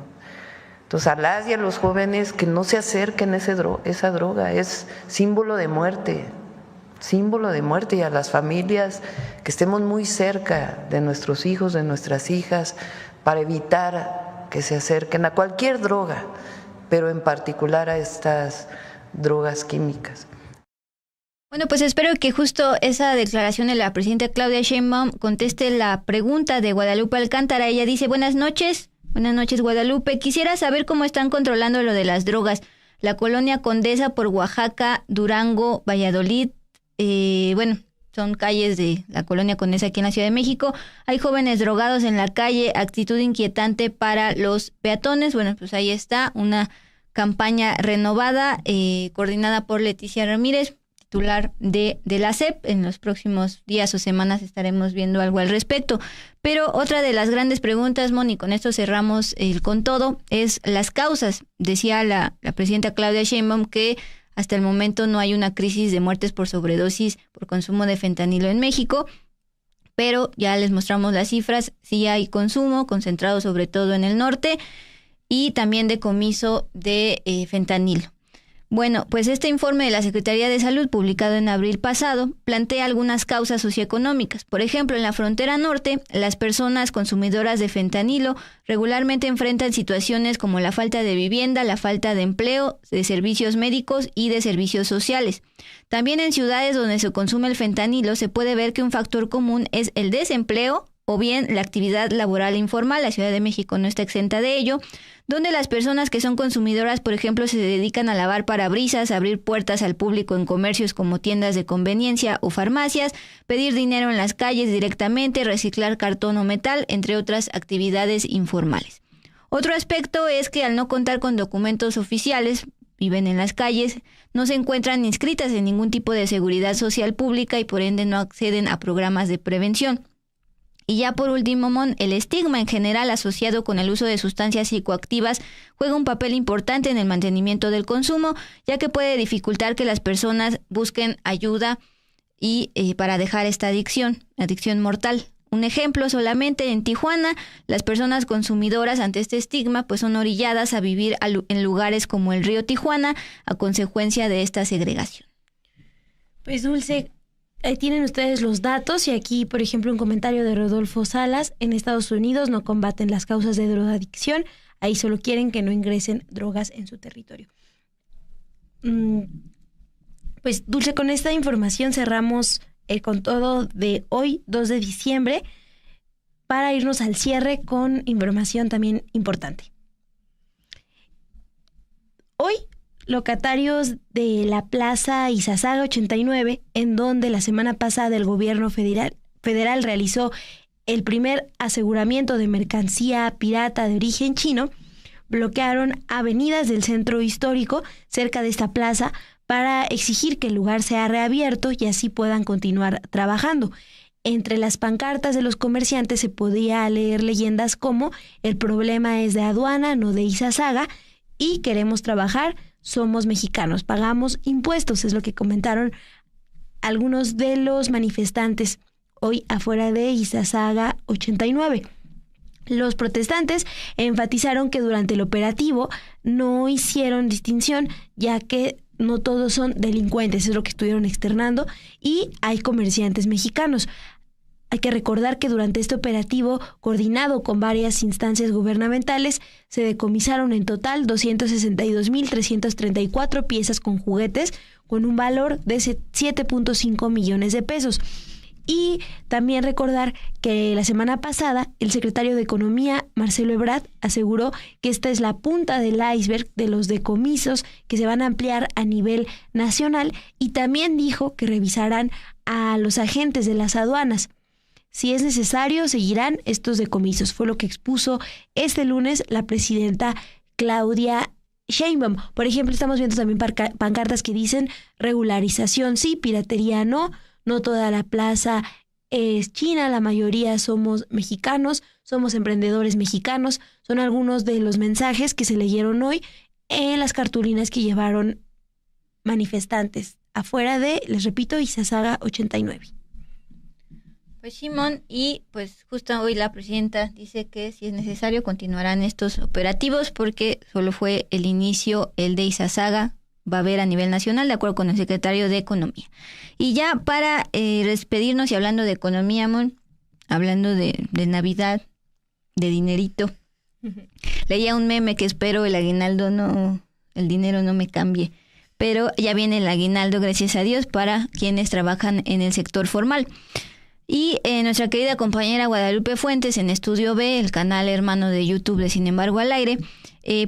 E: Entonces, a las y a los jóvenes que no se acerquen a esa droga, es símbolo de muerte, y a las familias que estemos muy cerca de nuestros hijos, de nuestras hijas, para evitar que se acerquen a cualquier droga, pero en particular a estas drogas químicas.
A: Bueno, pues espero que justo esa declaración de la presidenta Claudia Sheinbaum conteste la pregunta de Guadalupe Alcántara. Ella dice: buenas noches Guadalupe, quisiera saber cómo están controlando lo de las drogas. La colonia Condesa por Oaxaca, Durango, Valladolid, son calles de la colonia Condesa aquí en la Ciudad de México. Hay jóvenes drogados en la calle, actitud inquietante para los peatones. Bueno, pues ahí está una campaña renovada, coordinada por Leticia Ramírez, titular de la SEP. En los próximos días o semanas estaremos viendo algo al respecto. Pero otra de las grandes preguntas, Moni, con esto cerramos el con todo, es las causas. Decía la presidenta Claudia Sheinbaum que hasta el momento no hay una crisis de muertes por sobredosis por consumo de fentanilo en México, pero ya les mostramos las cifras. Sí hay consumo, concentrado sobre todo en el norte, y también decomiso de fentanilo. Bueno, pues este informe de la Secretaría de Salud, publicado en abril pasado, plantea algunas causas socioeconómicas. Por ejemplo, en la frontera norte, las personas consumidoras de fentanilo regularmente enfrentan situaciones como la falta de vivienda, la falta de empleo, de servicios médicos y de servicios sociales. También en ciudades donde se consume el fentanilo se puede ver que un factor común es el desempleo o bien la actividad laboral informal. La Ciudad de México no está exenta de ello, donde las personas que son consumidoras, por ejemplo, se dedican a lavar parabrisas, abrir puertas al público en comercios como tiendas de conveniencia o farmacias, pedir dinero en las calles directamente, reciclar cartón o metal, entre otras actividades informales. Otro aspecto es que al no contar con documentos oficiales, viven en las calles, no se encuentran inscritas en ningún tipo de seguridad social pública y por ende no acceden a programas de prevención. Y ya por último, Mon, el estigma en general asociado con el uso de sustancias psicoactivas juega un papel importante en el mantenimiento del consumo, ya que puede dificultar que las personas busquen ayuda y para dejar esta adicción mortal. Un ejemplo solamente: en Tijuana, las personas consumidoras ante este estigma pues son orilladas a vivir en lugares como el río Tijuana a consecuencia de esta segregación.
D: Pues Dulce, ahí tienen ustedes los datos, y aquí, por ejemplo, un comentario de Rodolfo Salas: en Estados Unidos no combaten las causas de drogadicción, ahí solo quieren que no ingresen drogas en su territorio. Pues Dulce, con esta información cerramos el con todo de hoy, 2 de diciembre, para irnos al cierre con información también importante. Hoy, locatarios de la Plaza Izazaga 89, en donde la semana pasada el gobierno federal realizó el primer aseguramiento de mercancía pirata de origen chino, bloquearon avenidas del centro histórico cerca de esta plaza para exigir que el lugar sea reabierto y así puedan continuar trabajando. Entre las pancartas de los comerciantes se podía leer leyendas como "El problema es de aduana, no de Izazaga", y "Queremos trabajar, somos mexicanos, pagamos impuestos", es lo que comentaron algunos de los manifestantes hoy afuera de Izazaga 89. Los protestantes enfatizaron que durante el operativo no hicieron distinción, ya que no todos son delincuentes, es lo que estuvieron externando, y hay comerciantes mexicanos. Hay que recordar que durante este operativo, coordinado con varias instancias gubernamentales, se decomisaron en total 262,334 piezas con juguetes con un valor de 7.5 millones de pesos. Y también recordar que la semana pasada el secretario de Economía, Marcelo Ebrard, aseguró que esta es la punta del iceberg de los decomisos que se van a ampliar a nivel nacional, y también dijo que revisarán a los agentes de las aduanas. Si es necesario, seguirán estos decomisos. Fue lo que expuso este lunes la presidenta Claudia Sheinbaum. Por ejemplo, estamos viendo también pancartas que dicen "regularización sí, piratería no", "no toda la plaza es china, la mayoría somos mexicanos, somos emprendedores mexicanos". Son algunos de los mensajes que se leyeron hoy en las cartulinas que llevaron manifestantes afuera de, les repito, Izazaga 89.
A: Pues Simón, y pues justo hoy la presidenta dice que si es necesario continuarán estos operativos porque solo fue el inicio, el de Izazaga va a haber a nivel nacional, de acuerdo con el secretario de Economía. Y ya para despedirnos y hablando de economía, Mon, hablando de Navidad, de dinerito, leía un meme que espero el dinero no me cambie, pero ya viene el aguinaldo, gracias a Dios, para quienes trabajan en el sector formal. Y nuestra querida compañera Guadalupe Fuentes en Estudio B, el canal hermano de YouTube de Sin embargo al aire,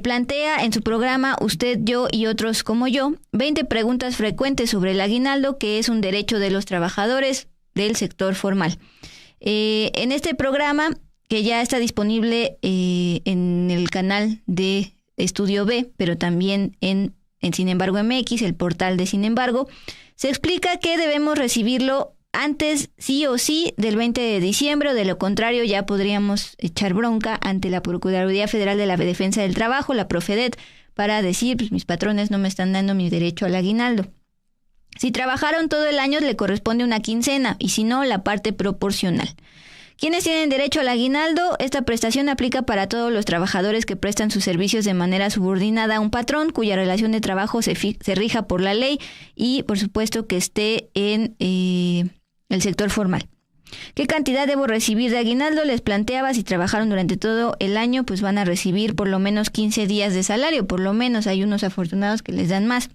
A: plantea en su programa Usted, Yo y Otros como Yo 20 preguntas frecuentes sobre el aguinaldo, que es un derecho de los trabajadores del sector formal. En este programa, que ya está disponible en el canal de Estudio B, pero también en Sin embargo MX, el portal de Sin embargo, se explica que debemos recibirlo antes sí o sí del 20 de diciembre, o de lo contrario ya podríamos echar bronca ante la Procuraduría Federal de la Defensa del Trabajo, la Profedet, para decir, pues mis patrones no me están dando mi derecho al aguinaldo. Si trabajaron todo el año le corresponde una quincena, y si no, la parte proporcional. ¿Quiénes tienen derecho al aguinaldo? Esta prestación aplica para todos los trabajadores que prestan sus servicios de manera subordinada a un patrón, cuya relación de trabajo se rija por la ley y, por supuesto, que esté en el sector formal. ¿Qué cantidad debo recibir de aguinaldo? Les planteaba, si trabajaron durante todo el año, pues van a recibir por lo menos 15 días de salario, por lo menos. Hay unos afortunados que les dan más.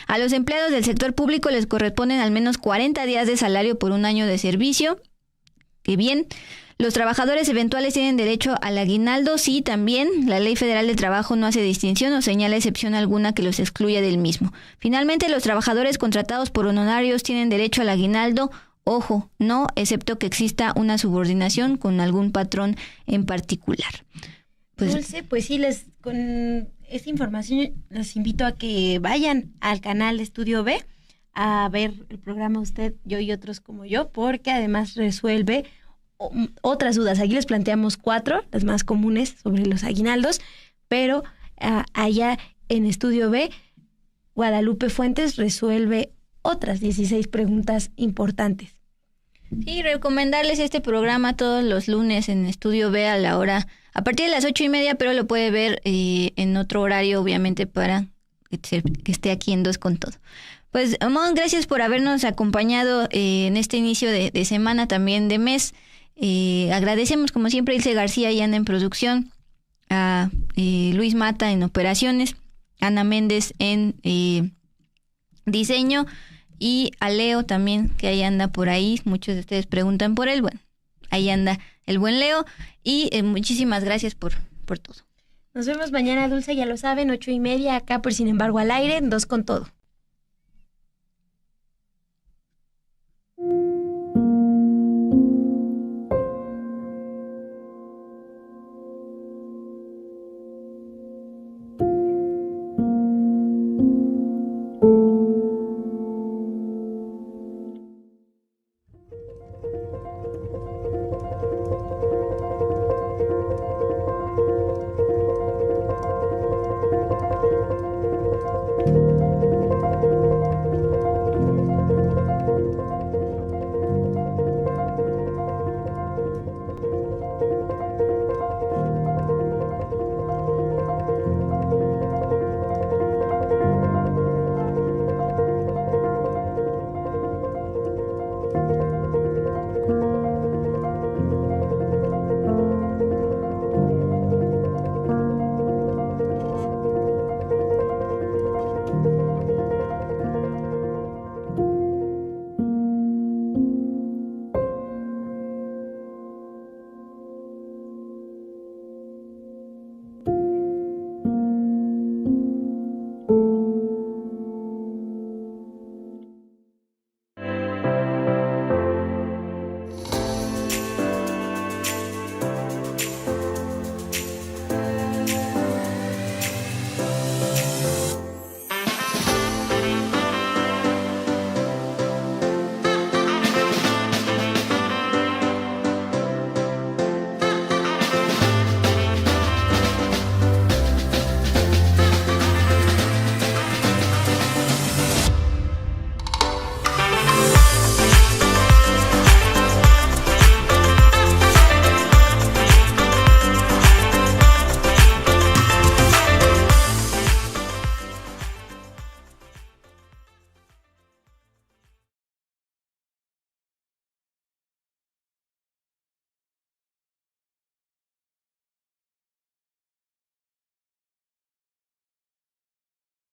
A: A los empleados del sector público les corresponden al menos 40 días de salario por un año de servicio. Qué bien. Los trabajadores eventuales tienen derecho al aguinaldo, sí, también. La Ley Federal de Trabajo no hace distinción o señala excepción alguna que los excluya del mismo. Finalmente, los trabajadores contratados por honorarios tienen derecho al aguinaldo. Ojo, no, excepto que exista una subordinación con algún patrón en particular.
D: Dulce, pues sí, con esta información les invito a que vayan al canal de Estudio B a ver el programa Usted, Yo y Otros como Yo, porque además resuelve otras dudas. Aquí les planteamos 4, las más comunes sobre los aguinaldos, pero allá en Estudio B, Guadalupe Fuentes resuelve otras 16 preguntas importantes.
A: Sí, recomendarles este programa todos los lunes en Estudio B a la hora, a partir de las 8:30, pero lo puede ver en otro horario, obviamente, para que esté aquí en Dos con Todo. Pues, Mon, gracias por habernos acompañado en este inicio de semana, también de mes. Agradecemos, como siempre, a Ilse García y Ana en producción, a Luis Mata en operaciones, Ana Méndez en diseño. y a Leo también, que ahí anda por ahí. Muchos de ustedes preguntan por él. Bueno, ahí anda el buen Leo. Y muchísimas gracias por todo.
D: Nos vemos mañana, Dulce, ya lo saben, 8:30 acá por Sin Embargo al Aire, 2 con todo.